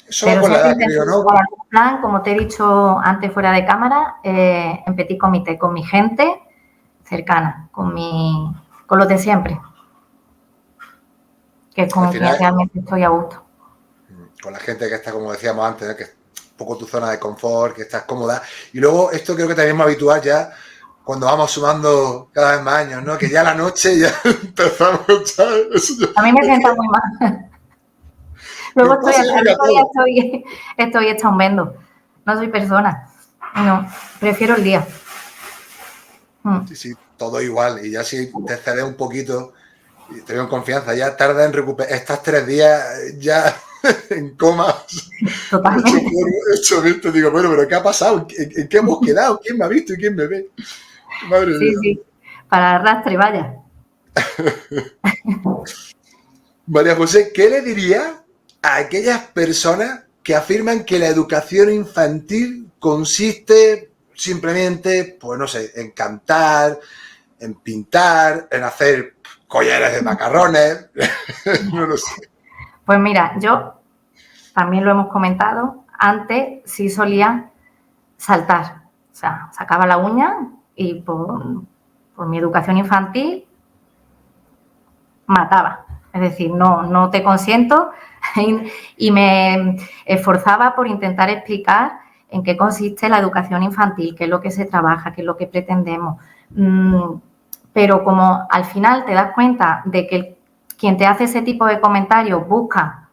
Eso Pero con la siempre edad, creo, intento ¿no? jugar algún plan, como te he dicho antes fuera de cámara, en petit comité, con mi gente cercana, con los de siempre, que es con quien realmente estoy a gusto. Con la gente que está, como decíamos antes, que poco tu zona de confort, que estás cómoda. Y luego esto creo que también es habitual ya cuando vamos sumando cada vez más años, ¿no? Que ya la noche ya empezamos, ¿sabes? Eso ya, A mí me sienta muy mal. Luego nos pasa, yo creo al que a mismo día todos. estoy hecha un vendo. No soy persona. No, prefiero el día. Sí, sí, todo igual. Y ya si te cedes un poquito y te veo en confianza, ya tarda en recuperar. Estás 3 días ya en coma, Totalmente. hecho visto. Digo, bueno, pero ¿qué ha pasado? ¿En qué hemos quedado? ¿Quién me ha visto y quién me ve? Madre Sí, mía. sí. Para arrastre, vaya. María José, ¿qué le diría a aquellas personas que afirman que la educación infantil consiste simplemente, pues no sé, en cantar, en pintar, en hacer collares de macarrones? No lo sé. Pues mira, yo también lo hemos comentado. Antes sí solía saltar. O sea, sacaba la uña y por mi educación infantil mataba. Es decir, no te consiento y me esforzaba por intentar explicar en qué consiste la educación infantil, qué es lo que se trabaja, qué es lo que pretendemos. Pero como al final te das cuenta de que quien te hace ese tipo de comentarios busca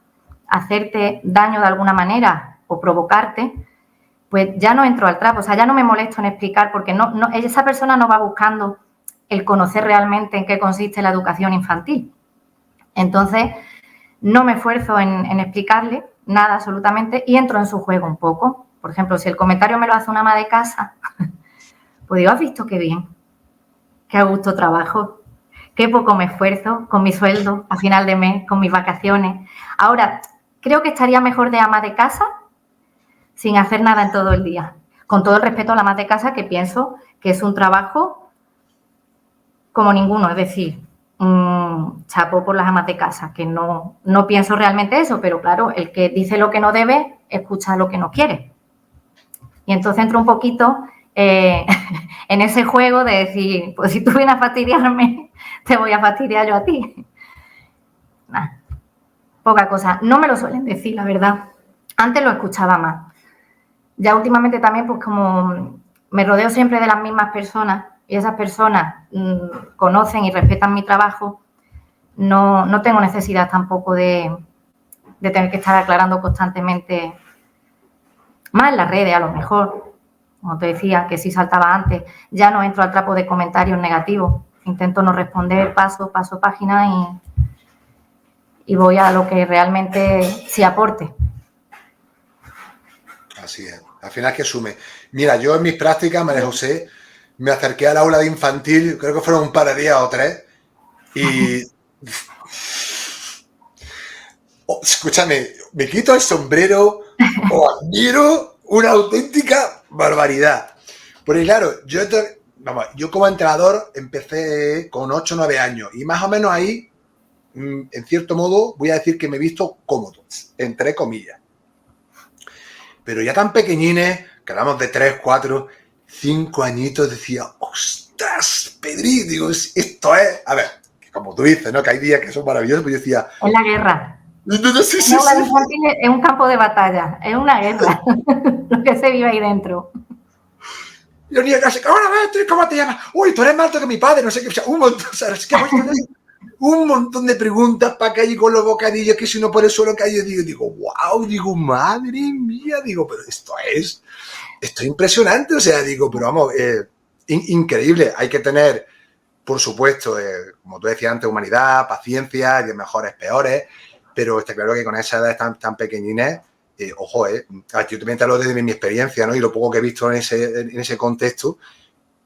hacerte daño de alguna manera o provocarte, pues ya no entro al trapo, o sea, ya no me molesto en explicar porque esa persona no va buscando el conocer realmente en qué consiste la educación infantil. Entonces, no me esfuerzo en explicarle nada absolutamente y entro en su juego un poco. Por ejemplo, si el comentario me lo hace una ama de casa, pues digo, ¿has visto qué bien? Qué a gusto trabajo, qué poco me esfuerzo con mi sueldo a final de mes, con mis vacaciones. Ahora, creo que estaría mejor de ama de casa sin hacer nada en todo el día. Con todo el respeto a la ama de casa, que pienso que es un trabajo como ninguno, es decir, chapo por las amas de casa, que no pienso realmente eso, pero claro, el que dice lo que no debe, escucha lo que no quiere. Y entonces entro un poquito en ese juego de decir, pues si tú vienes a fastidiarme, te voy a fastidiar yo a ti. Nah, poca cosa. No me lo suelen decir, la verdad. Antes lo escuchaba más. Ya últimamente también, pues como me rodeo siempre de las mismas personas y esas personas conocen y respetan mi trabajo, no tengo necesidad tampoco de tener que estar aclarando constantemente, más en las redes a lo mejor, como te decía, que sí saltaba antes, ya no entro al trapo de comentarios negativos, intento no responder, paso página y voy a lo que realmente sí aporte. Así es. Al final que sume. Mira, yo en mis prácticas, María José, me acerqué al aula de infantil, creo que fueron un par de días o 3, y escúchame, me quito el sombrero o admiro una auténtica barbaridad. Porque claro, yo como entrenador empecé con 8 o 9 años y más o menos ahí, en cierto modo, voy a decir que me he visto cómodo, entre comillas. Pero ya tan pequeñines, que hablamos de 3, 4, 5 añitos, decía, ostras, Pedri, digo, esto es, a ver, como tú dices, ¿no? Que hay días que son maravillosos, pero yo decía, Es la guerra. sí, Un sí, aula sí. infantil es un campo de batalla, es una guerra lo que se vive ahí dentro. Y los niños casi, hola, ¿cómo te llamas? Uy, tú eres más alto que mi padre, no sé qué, o sea, un montón, o sea, es que un montón de preguntas para que allí con los bocadillos, que si no por el suelo que hay, yo digo, wow, digo, madre mía, digo, pero esto es impresionante, o sea, digo, pero vamos, increíble, hay que tener, por supuesto, como tú decías antes, humanidad, paciencia, hay de mejores, peores, pero está claro que con esas edades tan pequeñines, ojo, yo también te hablo desde mi experiencia, ¿no? Y lo poco que he visto en ese contexto,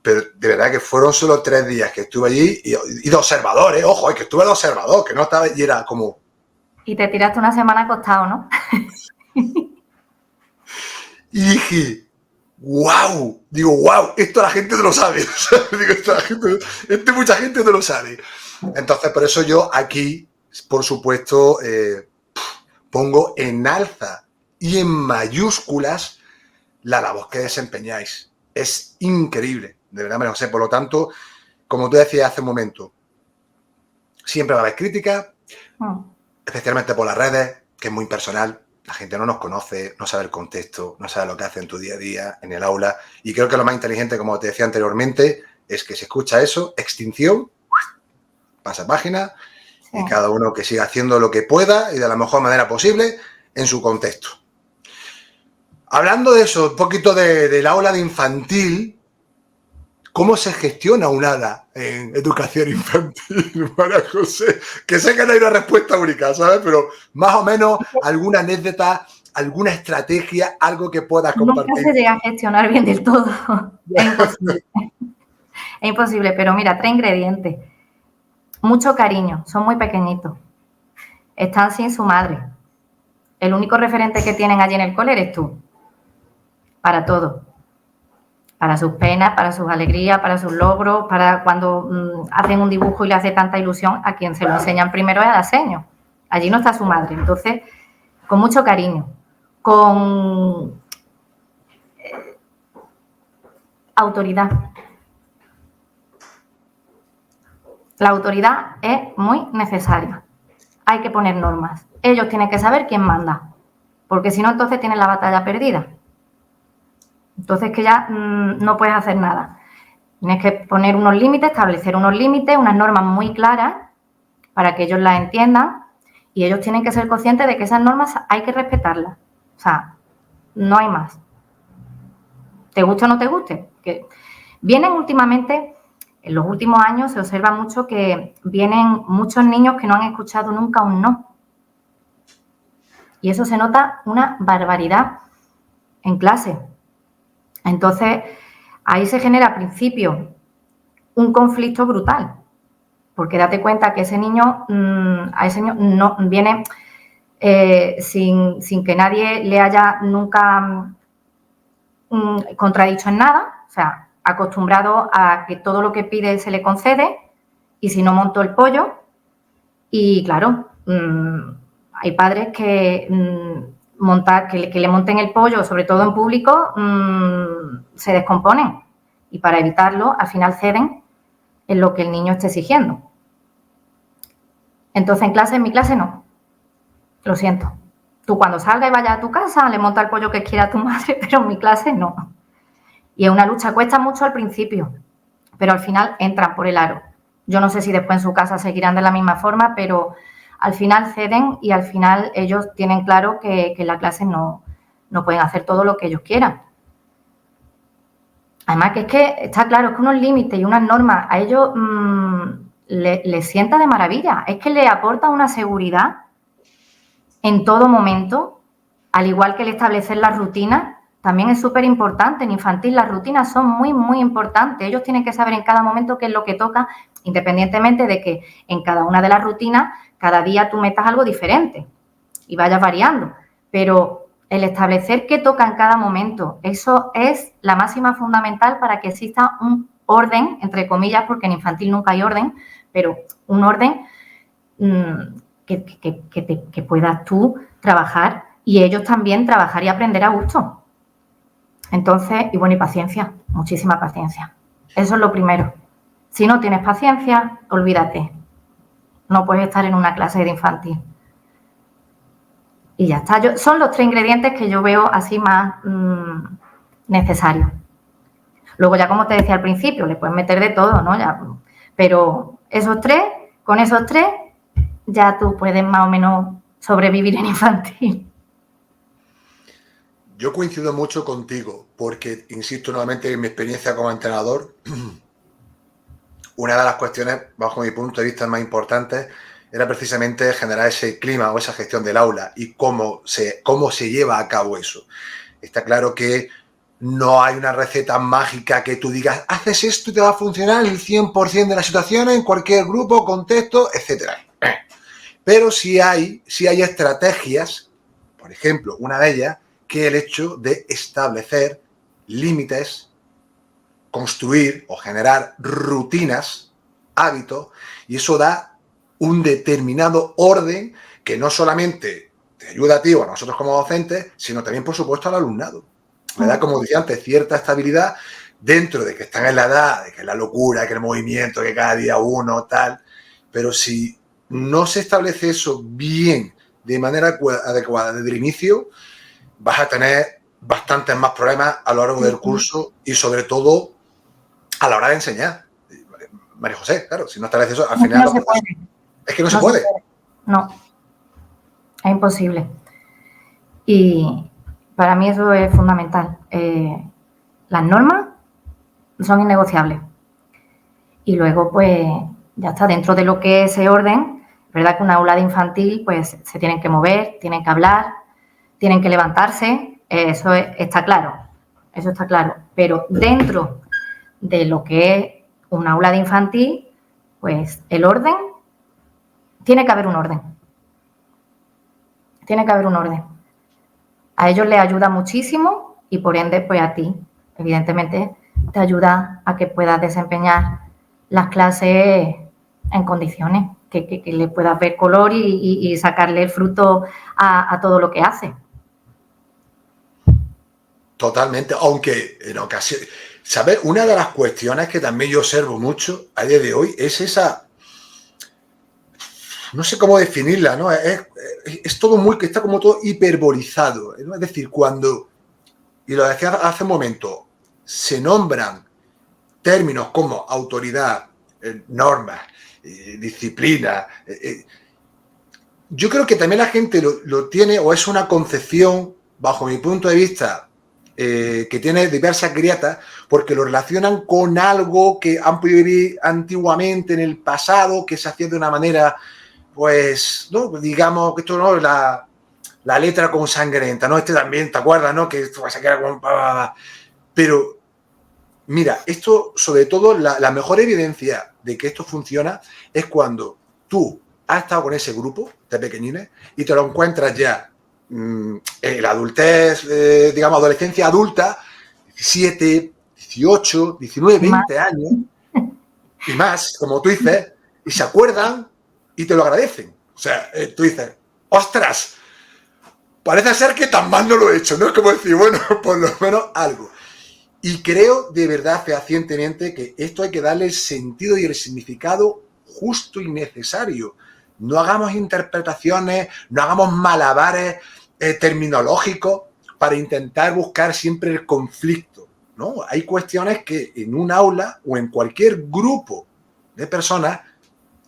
pero de verdad que fueron solo 3 días que estuve allí y de observador, ojo, que estuve de observador, que no estaba, y era como... Y te tiraste una semana acostado, ¿no? Y dije, wow, digo, wow, esto la gente no lo sabe, digo, esto mucha gente no lo sabe. Entonces, por eso yo aquí, por supuesto, pongo en alza y en mayúsculas la labor que desempeñáis. Es increíble, de verdad me lo sé. Por lo tanto, como tú decías hace un momento, siempre va a haber críticas, especialmente por las redes, que es muy personal. la gente no nos conoce, no sabe el contexto, no sabe lo que hace en tu día a día, en el aula. Y creo que lo más inteligente, como te decía anteriormente, es que se escucha eso, extinción, pasa página, Sí. y cada uno que siga haciendo lo que pueda y de la mejor manera posible en su contexto. Hablando de eso, un poquito del aula de infantil, ¿cómo se gestiona un aula en educación infantil, María José? Que sé que no hay una respuesta única, ¿sabes? Pero más o menos alguna anécdota, alguna estrategia, algo que puedas Nunca compartir. se llega a gestionar bien del todo. Es imposible. Es imposible, pero mira, 3 ingredientes. Mucho cariño, son muy pequeñitos. Están sin su madre. El único referente que tienen allí en el cole eres tú. Para todo. Para sus penas, para sus alegrías, para sus logros, para cuando hacen un dibujo y le hace tanta ilusión, a quien se lo enseñan primero es a la seño. Allí no está su madre. Entonces, con mucho cariño, con autoridad. La autoridad es muy necesaria. Hay que poner normas. Ellos tienen que saber quién manda, porque si no, entonces tienen la batalla perdida. Entonces que ya no puedes hacer nada. Tienes que poner unos límites, establecer unos límites, unas normas muy claras para que ellos las entiendan y ellos tienen que ser conscientes de que esas normas hay que respetarlas. O sea, no hay más. ¿Te guste o no te guste? Que vienen últimamente, en los últimos años se observa mucho que vienen muchos niños que no han escuchado nunca un no. Y eso se nota una barbaridad en clase. Entonces, ahí se genera al principio un conflicto brutal, porque date cuenta que ese niño no viene sin que nadie le haya nunca contradicho en nada, o sea, acostumbrado a que todo lo que pide se le concede y si no monto el pollo. Y claro, hay padres que que le monten el pollo, sobre todo en público, se descomponen y para evitarlo al final ceden en lo que el niño esté exigiendo. Entonces en mi clase no, lo siento. Tú cuando salgas y vayas a tu casa le monta el pollo que quiera tu madre, pero en mi clase no. Y es una lucha, cuesta mucho al principio, pero al final entran por el aro. Yo no sé si después en su casa seguirán de la misma forma, pero al final ceden y al final ellos tienen claro que en la clase no pueden hacer todo lo que ellos quieran. Además que es que está claro, es que unos límites y unas normas a ellos les sienta de maravilla. Es que les aporta una seguridad en todo momento, al igual que el establecer las rutinas. También es súper importante. En infantil las rutinas son muy, muy importantes. Ellos tienen que saber en cada momento qué es lo que toca, independientemente de que en cada una de las rutinas, cada día tú metas algo diferente y vayas variando. Pero el establecer qué toca en cada momento, eso es la máxima fundamental para que exista un orden, entre comillas, porque en infantil nunca hay orden, pero un orden que puedas tú trabajar y ellos también trabajar y aprender a gusto. Entonces, y bueno, y paciencia, muchísima paciencia. Eso es lo primero. Si no tienes paciencia, olvídate. No puedes estar en una clase de infantil. Y ya está. Son los 3 ingredientes que yo veo así más necesarios. Luego ya, como te decía al principio, le puedes meter de todo, ¿no? Ya, pero con esos 3, ya tú puedes más o menos sobrevivir en infantil. Yo coincido mucho contigo, porque, insisto nuevamente, en mi experiencia como entrenador, una de las cuestiones, bajo mi punto de vista, más importantes, era precisamente generar ese clima o esa gestión del aula y cómo se lleva a cabo eso. Está claro que no hay una receta mágica que tú digas, haces esto y te va a funcionar el 100% de las situaciones, en cualquier grupo, contexto, etc. Pero sí hay estrategias, por ejemplo, una de ellas, que el hecho de establecer límites, construir o generar rutinas, hábitos, y eso da un determinado orden que no solamente te ayuda a ti o a nosotros como docentes, sino también, por supuesto, al alumnado. Le da, como decía antes, cierta estabilidad dentro de que están en la edad, de que es la locura, que el movimiento, que cada día uno, tal. Pero si no se establece eso bien de manera adecuada desde el inicio, vas a tener bastantes más problemas a lo largo del curso y sobre todo a la hora de enseñar. María José, claro, si no estableces eso, al final no se puede. Es que no se puede. No, es imposible. Y para mí eso es fundamental. Las normas son innegociables. Y luego, pues, ya está, dentro de lo que es ese orden, es verdad que una aula de infantil, pues, se tienen que mover, tienen que hablar, tienen que levantarse, eso está claro, eso está claro. Pero dentro de lo que es una aula de infantil, pues, el orden, tiene que haber un orden. Tiene que haber un orden. A ellos les ayuda muchísimo y, por ende, pues, a ti, evidentemente, te ayuda a que puedas desempeñar las clases en condiciones, que le puedas ver color y sacarle el fruto a todo lo que hace. Totalmente, aunque en ocasiones, ¿sabes? Una de las cuestiones que también yo observo mucho a día de hoy es esa, no sé cómo definirla, ¿no? Es todo muy, que está como todo hiperbolizado, ¿no? Es decir, cuando, y lo decía hace un momento, se nombran términos como autoridad, normas, disciplina. Yo creo que también la gente lo tiene, o es una concepción, bajo mi punto de vista, que tiene diversas grietas, porque lo relacionan con algo que han podido vivir antiguamente en el pasado, que se hacía de una manera, pues, ¿no? Digamos que esto no es la letra con sangrienta, ¿no? Este también, ¿te acuerdas, no? Que esto va a sacar como... Pero mira, esto, sobre todo, la mejor evidencia de que esto funciona es cuando tú has estado con ese grupo de pequeñines y te lo encuentras ya en la adultez, digamos, adolescencia adulta, 17, 18, 19, 20 años y más, como tú dices, y se acuerdan y te lo agradecen. O sea, tú dices, ¡ostras! Parece ser que tan mal no lo he hecho, ¿no? Es como decir, bueno, por lo menos algo. Y creo de verdad fehacientemente que esto hay que darle el sentido y el significado justo y necesario. No hagamos interpretaciones, no hagamos malabares terminológicos para intentar buscar siempre el conflicto, ¿no? Hay cuestiones que en un aula o en cualquier grupo de personas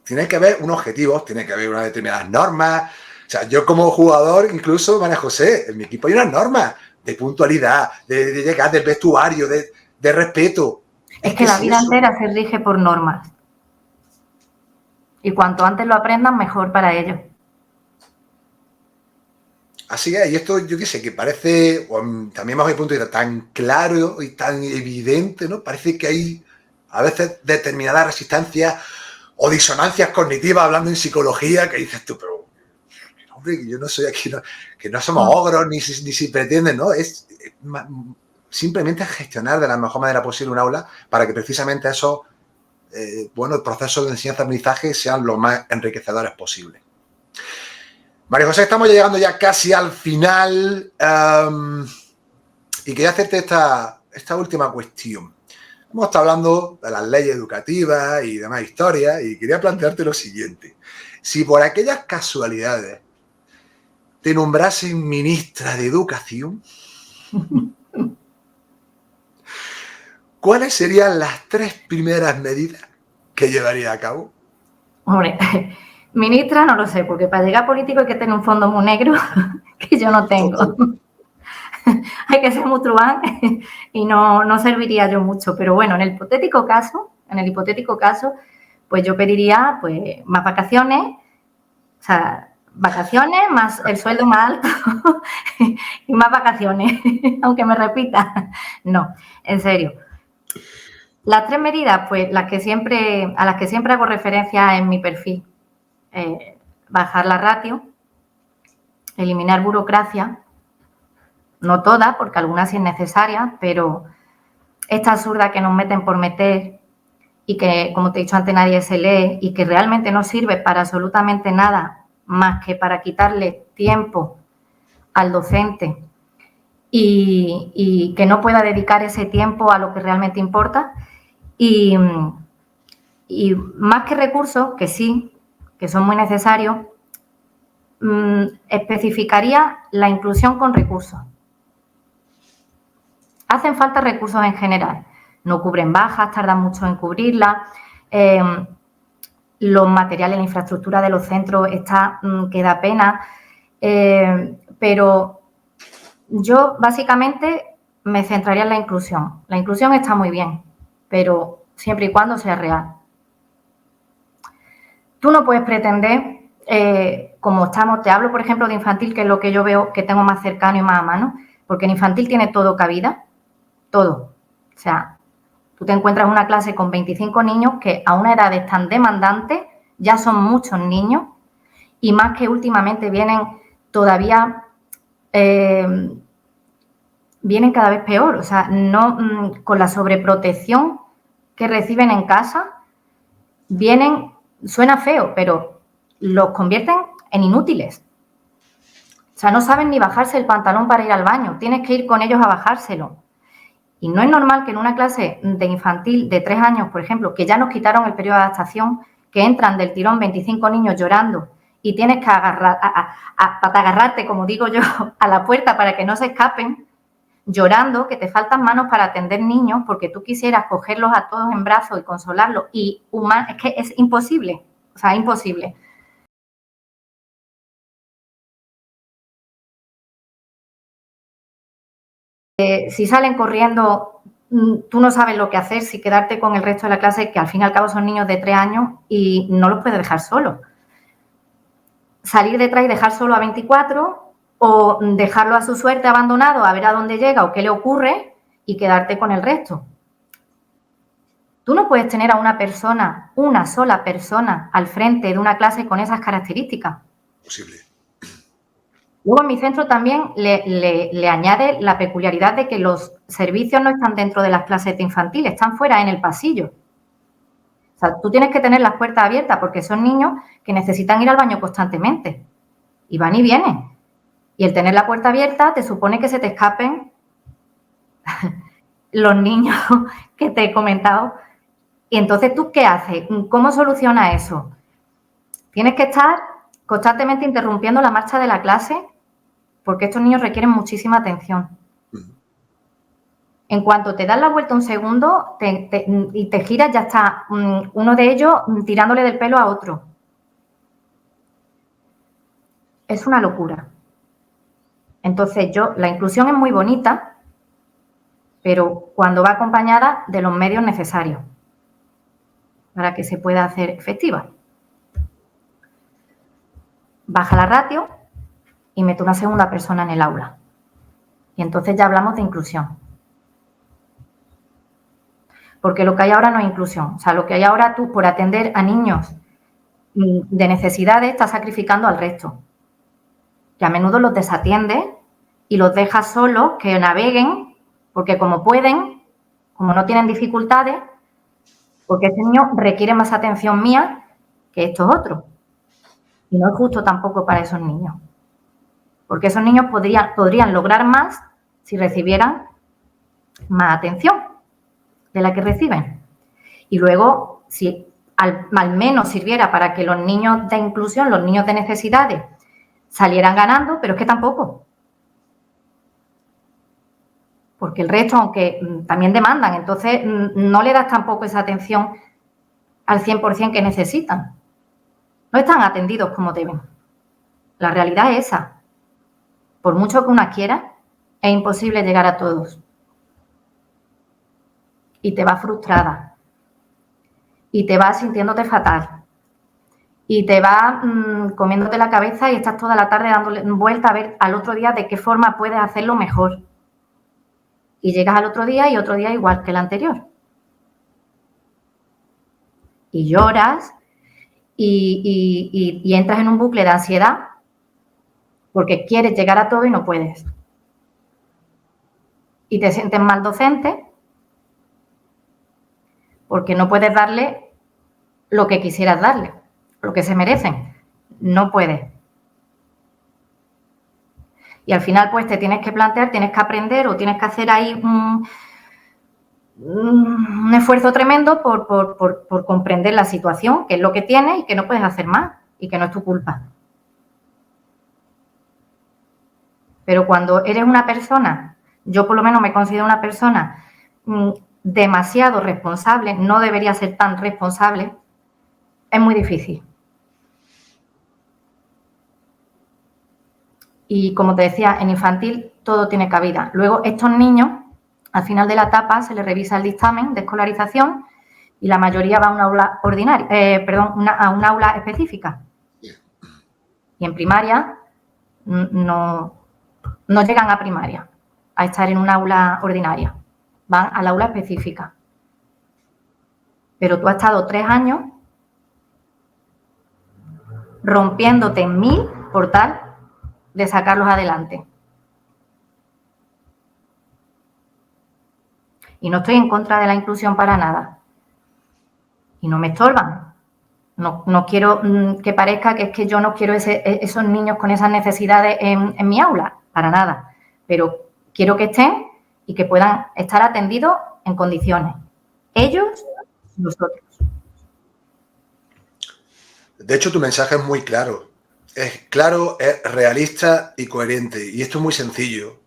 tiene que haber unos objetivos, tiene que haber unas determinadas normas. O sea, yo como jugador, incluso, María José, en mi equipo hay unas normas de puntualidad, de llegar, del vestuario, de respeto. Es que la vida entera se rige por normas. Y cuanto antes lo aprendan, mejor para ellos. Así es, y esto yo qué sé, que parece, también bajo mi punto de vista, tan claro y tan evidente, ¿no? Parece que hay a veces determinadas resistencias o disonancias cognitivas, hablando en psicología, que dices tú, pero hombre, que yo no soy aquí, no, que no somos ogros, ni si pretenden, ¿no? Es simplemente gestionar de la mejor manera posible un aula para que precisamente esos procesos de enseñanza-aprendizaje sean lo más enriquecedores posibles. María José, estamos llegando ya casi al final y quería hacerte esta última cuestión. Hemos estado hablando de las leyes educativas y demás historias y quería plantearte lo siguiente. Si por aquellas casualidades te nombrasen ministra de Educación, ¿cuáles serían las 3 primeras medidas que llevaría a cabo? Hombre, ministra no lo sé, porque para llegar a político hay que tener un fondo muy negro que yo no tengo. Hay que ser muy truán y no serviría yo mucho. Pero bueno, en el hipotético caso, pues yo pediría pues más vacaciones, o sea, vacaciones más el sueldo más alto y más vacaciones, aunque me repita. No, en serio. Las 3 medidas, pues a las que siempre hago referencia en mi perfil. Bajar la ratio, eliminar burocracia, no toda, porque algunas sí es necesaria, pero esta absurda que nos meten por meter y que, como te he dicho antes, nadie se lee y que realmente no sirve para absolutamente nada más que para quitarle tiempo al docente y que no pueda dedicar ese tiempo a lo que realmente importa. Y más que recursos, que sí, que son muy necesarios, especificaría la inclusión con recursos. Hacen falta recursos en general. No cubren bajas, tardan mucho en cubrirlas. Los materiales, la infraestructura de los centros que da pena. Pero yo básicamente me centraría en la inclusión. La inclusión está muy bien, pero siempre y cuando sea real. Tú no puedes pretender, como estamos, te hablo por ejemplo de infantil, que es lo que yo veo que tengo más cercano y más a mano, porque en infantil tiene todo cabida, todo. O sea, tú te encuentras una clase con 25 niños que a una edad tan demandante ya son muchos niños y más que últimamente vienen todavía, vienen cada vez peor. O sea, no, con la sobreprotección que reciben en casa, vienen, suena feo, pero los convierten en inútiles. O sea, no saben ni bajarse el pantalón para ir al baño, tienes que ir con ellos a bajárselo. Y no es normal que en una clase de infantil de 3 años, por ejemplo, que ya nos quitaron el periodo de adaptación, que entran del tirón 25 niños llorando y tienes que agarrarte, como digo yo, a la puerta para que no se escapen, llorando, que te faltan manos para atender niños porque tú quisieras cogerlos a todos en brazos y consolarlos. Y es que es imposible, o sea, imposible. Si salen corriendo, tú no sabes lo que hacer, si quedarte con el resto de la clase, que al fin y al cabo son niños de 3 años y no los puedes dejar solos. Salir detrás y dejar solo a 24 o dejarlo a su suerte abandonado a ver a dónde llega o qué le ocurre y quedarte con el resto. Tú no puedes tener a una persona, una sola persona, al frente de una clase con esas características. Posible. Luego en mi centro también le añade la peculiaridad de que los servicios no están dentro de las clases de infantil, están fuera en el pasillo. O sea, tú tienes que tener las puertas abiertas porque son niños que necesitan ir al baño constantemente. Y van y vienen. Y el tener la puerta abierta te supone que se te escapen los niños que te he comentado. Y entonces, ¿tú qué haces? ¿Cómo soluciona eso? Tienes que estar constantemente interrumpiendo la marcha de la clase porque estos niños requieren muchísima atención. En cuanto te das la vuelta un segundo y te giras, ya está uno de ellos tirándole del pelo a otro. Es una locura. Entonces, la inclusión es muy bonita, pero cuando va acompañada de los medios necesarios para que se pueda hacer efectiva. Baja la ratio y mete una segunda persona en el aula. Y entonces ya hablamos de inclusión. Porque lo que hay ahora no es inclusión. O sea, lo que hay ahora tú, por atender a niños de necesidades, estás sacrificando al resto. Que a menudo los desatiendes y los dejas solos, que naveguen, porque como pueden, como no tienen dificultades, porque este niño requiere más atención mía que estos otros. Y no es justo tampoco para esos niños. Porque esos niños podrían lograr más si recibieran más atención de la que reciben. Y luego, si al menos sirviera para que los niños de inclusión, los niños de necesidades, salieran ganando, pero es que tampoco. Porque el resto, aunque también demandan, entonces no le das tampoco esa atención al 100% que necesitan. No están atendidos como deben. La realidad es esa. Por mucho que una quiera, es imposible llegar a todos. Y te vas frustrada. Y te vas sintiéndote fatal. Y te vas comiéndote la cabeza y estás toda la tarde dándole vuelta a ver al otro día de qué forma puedes hacerlo mejor. Y llegas al otro día y otro día igual que el anterior. Y lloras y entras en un bucle de ansiedad porque quieres llegar a todo y no puedes. Y te sientes mal docente porque no puedes darle lo que quisieras darle, lo que se merecen. No puedes. Y al final, pues, te tienes que plantear, tienes que aprender o tienes que hacer ahí un esfuerzo tremendo por comprender la situación, que es lo que tienes y que no puedes hacer más y que no es tu culpa. Pero cuando eres una persona, yo por lo menos me considero una persona demasiado responsable, no debería ser tan responsable, es muy difícil. Y como te decía, en infantil todo tiene cabida. Luego, estos niños, al final de la etapa, se les revisa el dictamen de escolarización y la mayoría va a un aula ordinaria, a un aula específica. Y en primaria no llegan a primaria, a estar en un aula ordinaria. Van al aula específica. Pero tú has estado 3 años rompiéndote en 1000 por tal de sacarlos adelante. Y no estoy en contra de la inclusión para nada. Y no me estorban. No quiero que parezca que es que yo no quiero esos niños con esas necesidades en mi aula, para nada. Pero quiero que estén y que puedan estar atendidos en condiciones. Ellos y nosotros. De hecho, tu mensaje es muy claro. Es claro, es realista y coherente. Y esto es muy sencillo.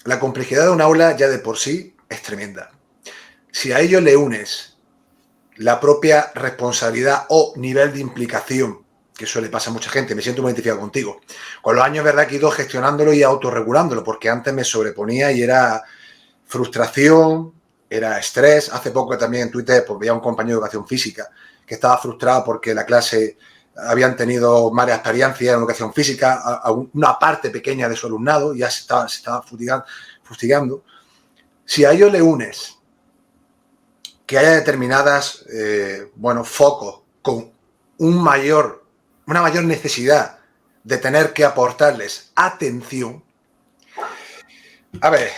La complejidad de un aula ya de por sí es tremenda. Si a ello le unes la propia responsabilidad o nivel de implicación, que eso le pasa a mucha gente, me siento muy identificado contigo. Con los años, verdad, que he ido gestionándolo y autorregulándolo, porque antes me sobreponía y era frustración, era estrés. Hace poco también en Twitter pues, veía a un compañero de educación física que estaba frustrado porque la clase habían tenido malas experiencias en educación física, a una parte pequeña de su alumnado, ya se estaba fustigando. Si a ello le unes que haya determinadas, focos con una mayor necesidad de tener que aportarles atención. A ver,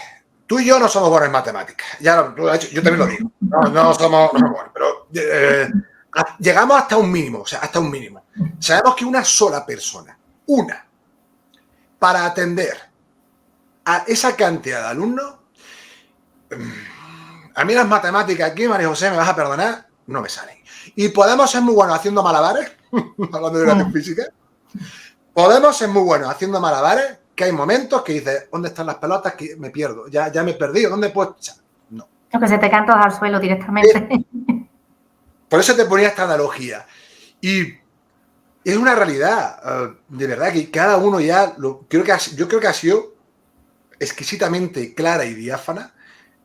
tú y yo no somos buenos en matemáticas. Ya, yo también lo digo. No somos buenos, pero llegamos hasta un mínimo, hasta un mínimo. Sabemos que una sola persona, para atender a esa cantidad de alumnos, a mí las matemáticas aquí, María José, me vas a perdonar, no me salen. Y podemos ser muy buenos haciendo malabares, hablando de educación física, podemos ser muy buenos haciendo malabares, que hay momentos que dices, ¿dónde están las pelotas? Que me pierdo, ya me he perdido, ¿dónde puedo? No. O que se te caen todos al suelo directamente. Por eso te ponía esta analogía. Y es una realidad, de verdad, que cada uno ya, yo creo que ha sido exquisitamente clara y diáfana.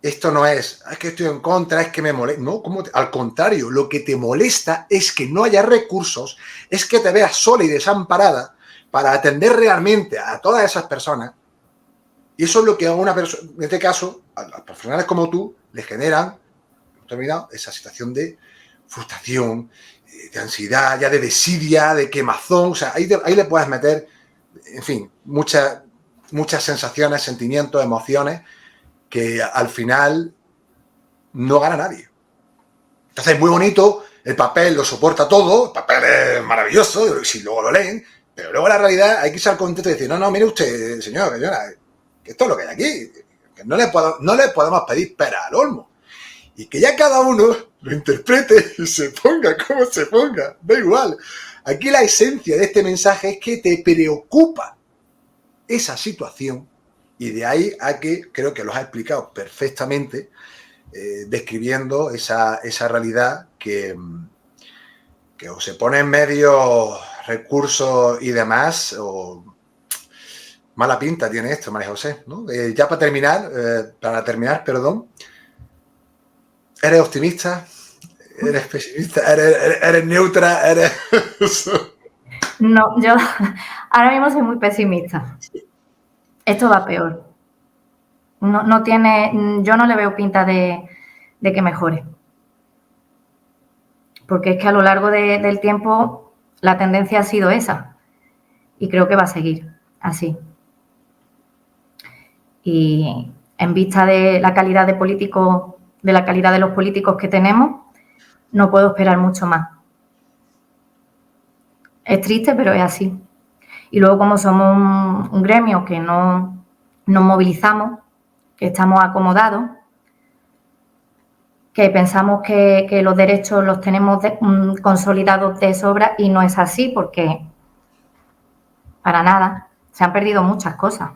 Esto no es que estoy en contra, es que me molesta. No, al contrario, lo que te molesta es que no haya recursos, es que te veas sola y desamparada para atender realmente a todas esas personas. Y eso es lo que a una persona, en este caso, a los profesionales como tú, le generan esa situación de frustración, de ansiedad, ya de desidia, de quemazón. O sea, ahí le puedes meter, en fin, muchas sensaciones, sentimientos, emociones que al final no gana nadie. Entonces es muy bonito, el papel lo soporta todo, el papel es maravilloso, si luego lo leen, pero luego la realidad hay que ser contento y decir, no, mire usted, señora, que esto es lo que hay aquí, que no le podemos pedir pera al olmo. Y que ya cada uno lo interprete y se ponga como se ponga, da igual. Aquí la esencia de este mensaje es que te preocupa esa situación. Y de ahí a que creo que los ha explicado perfectamente, describiendo esa realidad que o se pone en medio recursos y demás, o mala pinta tiene esto, María José, ¿no? Ya para terminar, ¿eres optimista? ¿Eres pesimista? ¿Eres neutra? No, yo ahora mismo soy muy pesimista. Esto va peor. Yo no le veo pinta de que mejore. Porque es que a lo largo del tiempo la tendencia ha sido esa. Y creo que va a seguir así. Y en vista de la calidad de los políticos que tenemos, no puedo esperar mucho más. Es triste, pero es así. Y luego, como somos un gremio que no nos movilizamos, que estamos acomodados, que pensamos que los derechos los tenemos consolidados de sobra, y no es así, porque para nada. Se han perdido muchas cosas.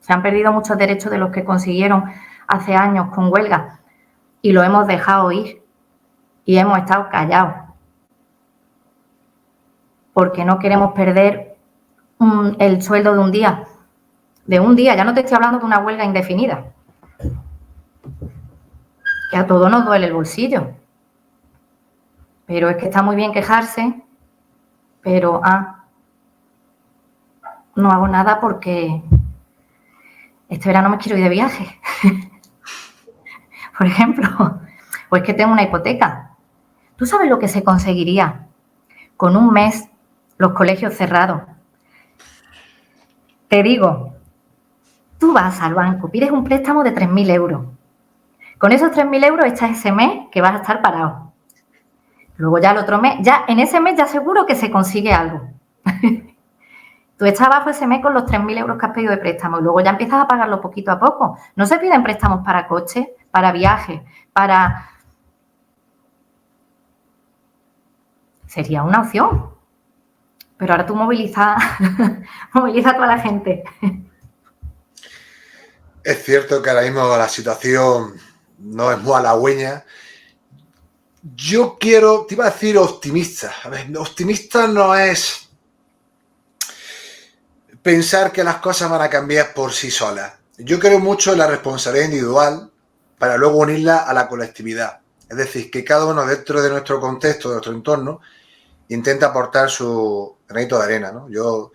Se han perdido muchos derechos de los que consiguieron hace años con huelga y lo hemos dejado ir y hemos estado callados porque no queremos perder el sueldo de un día. De un día, ya no te estoy hablando de una huelga indefinida. Que a todos nos duele el bolsillo. Pero es que está muy bien quejarse, pero no hago nada porque este verano me quiero ir de viaje. Por ejemplo, o es que tengo una hipoteca. ¿Tú sabes lo que se conseguiría con un mes los colegios cerrados? Te digo, tú vas al banco, pides un préstamo de 3.000 euros. Con esos 3.000 euros echas ese mes que vas a estar parado. Luego ya el otro mes, ya en ese mes ya seguro que se consigue algo. Tú echas abajo ese mes con los 3.000 euros que has pedido de préstamo y luego ya empiezas a pagarlo poquito a poco. No se piden préstamos para coche, para viajes, para... Sería una opción. Pero ahora tú moviliza a toda la gente. Es cierto que ahora mismo la situación no es muy halagüeña. Yo te iba a decir optimista. A ver, optimista no es pensar que las cosas van a cambiar por sí solas. Yo creo mucho en la responsabilidad individual para luego unirla a la colectividad. Es decir, que cada uno dentro de nuestro contexto, de nuestro entorno, intenta aportar su granito de arena, ¿no? Yo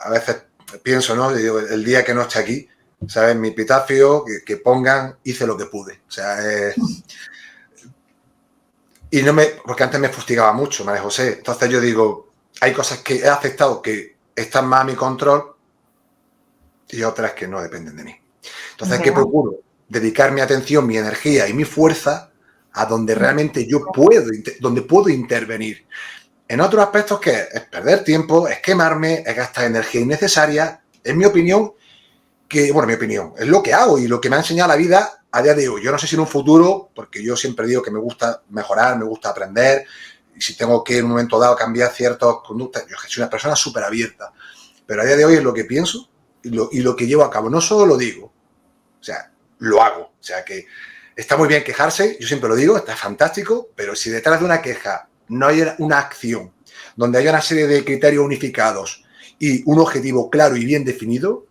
a veces pienso, ¿no? Digo, el día que no esté aquí, ¿sabes? Mi epitafio, que pongan, hice lo que pude. O sea, y no porque antes me fustigaba mucho, María José. Entonces yo digo, hay cosas que he aceptado que están más a mi control y otras que no dependen de mí. Entonces, ¿qué procuro? Dedicar mi atención, mi energía y mi fuerza a donde realmente yo puedo intervenir. En otros aspectos, ¿qué es? Perder tiempo, es quemarme, es gastar energía innecesaria. Es mi opinión, es lo que hago y lo que me ha enseñado la vida a día de hoy. Yo no sé si en un futuro, porque yo siempre digo que me gusta mejorar, me gusta aprender, y si tengo que en un momento dado cambiar ciertas conductas, yo soy una persona súper abierta. Pero a día de hoy es lo que pienso y lo que llevo a cabo. No solo lo digo, o sea, lo hago. O sea que está muy bien quejarse, yo siempre lo digo, está fantástico, pero si detrás de una queja no hay una acción donde haya una serie de criterios unificados y un objetivo claro y bien definido,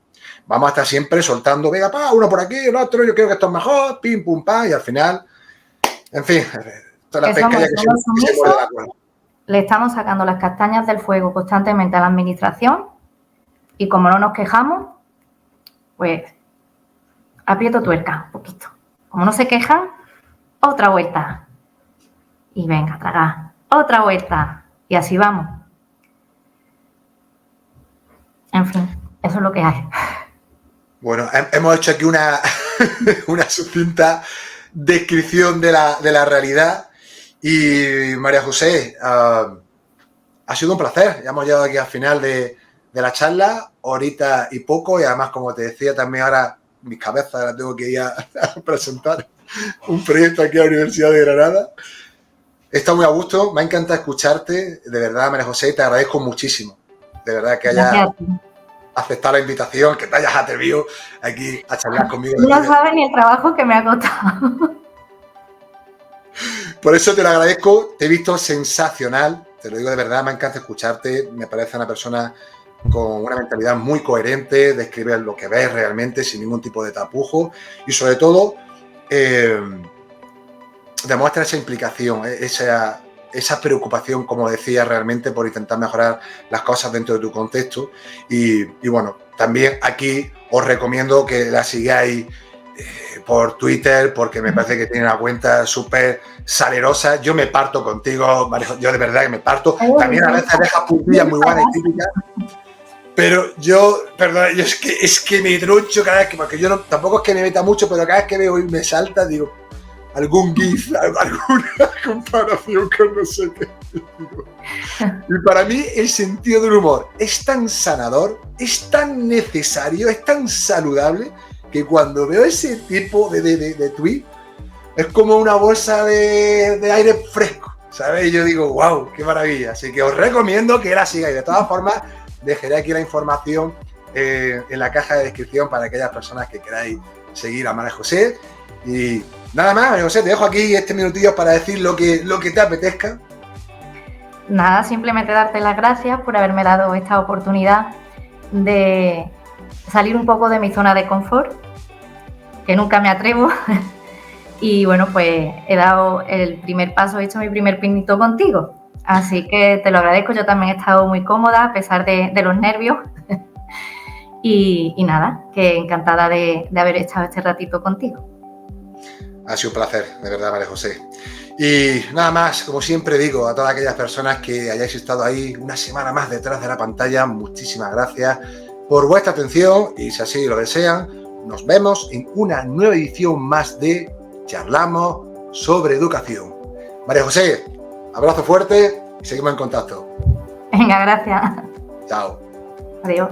vamos a estar siempre soltando, venga, uno por aquí, el otro, yo creo que esto es mejor, pim, pum, pam, y al final, en fin, toda la pesca ya que se muere de la cuerda. Le estamos sacando las castañas del fuego constantemente a la administración y como no nos quejamos, pues aprieto tuerca un poquito. Como no se quejan, otra vuelta. Y venga, tragar. Otra vuelta. Y así vamos. En fin, eso es lo que hay. Bueno, hemos hecho aquí una sucinta descripción de la realidad. Y María José, ha sido un placer. Ya hemos llegado aquí al final de la charla, horita y poco. Y además, como te decía, también ahora mis cabezas las tengo que ir a presentar un proyecto aquí a la Universidad de Granada. Está muy a gusto, me ha encantado escucharte. De verdad, María José, te agradezco muchísimo. De verdad que hayas aceptado la invitación, que te hayas atrevido aquí a charlar conmigo. No sabes ni el trabajo que me ha costado. Por eso te lo agradezco, te he visto sensacional, te lo digo de verdad, me encanta escucharte, me parece una persona con una mentalidad muy coherente, describe lo que ves realmente sin ningún tipo de tapujo y sobre todo demuestra esa implicación, esa preocupación, como decía, realmente por intentar mejorar las cosas dentro de tu contexto y bueno, también aquí os recomiendo que la sigáis por Twitter porque me parece que tiene una cuenta súper salerosa. Yo me parto contigo, María, yo de verdad que me parto. También a veces dejas puntillas muy buenas y típicas. Pero yo, perdón, yo es que me troncho cada vez que, porque yo tampoco es que me meta mucho, pero cada vez que veo y me salta, digo, algún GIF, alguna comparación con no sé qué. Y para mí el sentido del humor es tan sanador, es tan necesario, es tan saludable, que cuando veo ese tipo de tweet, es como una bolsa de aire fresco, ¿sabes? Y yo digo, wow, qué maravilla. Así que os recomiendo que la sigáis. De todas formas, dejaré aquí la información en la caja de descripción para aquellas personas que queráis seguir a María José. Y nada más, María José, te dejo aquí este minutillo para decir lo que te apetezca. Nada, simplemente darte las gracias por haberme dado esta oportunidad de salir un poco de mi zona de confort, que nunca me atrevo. Y bueno, pues he dado el primer paso, he hecho mi primer pinito contigo. Así que te lo agradezco, yo también he estado muy cómoda a pesar de los nervios. Y nada, que encantada de haber estado este ratito contigo. Ha sido un placer, de verdad, María José. Y nada más, como siempre digo, a todas aquellas personas que hayáis estado ahí una semana más detrás de la pantalla, muchísimas gracias por vuestra atención y si así lo desean, nos vemos en una nueva edición más de Charlamos sobre Educación. María José, abrazo fuerte y seguimos en contacto. Venga, gracias. Chao. Adiós.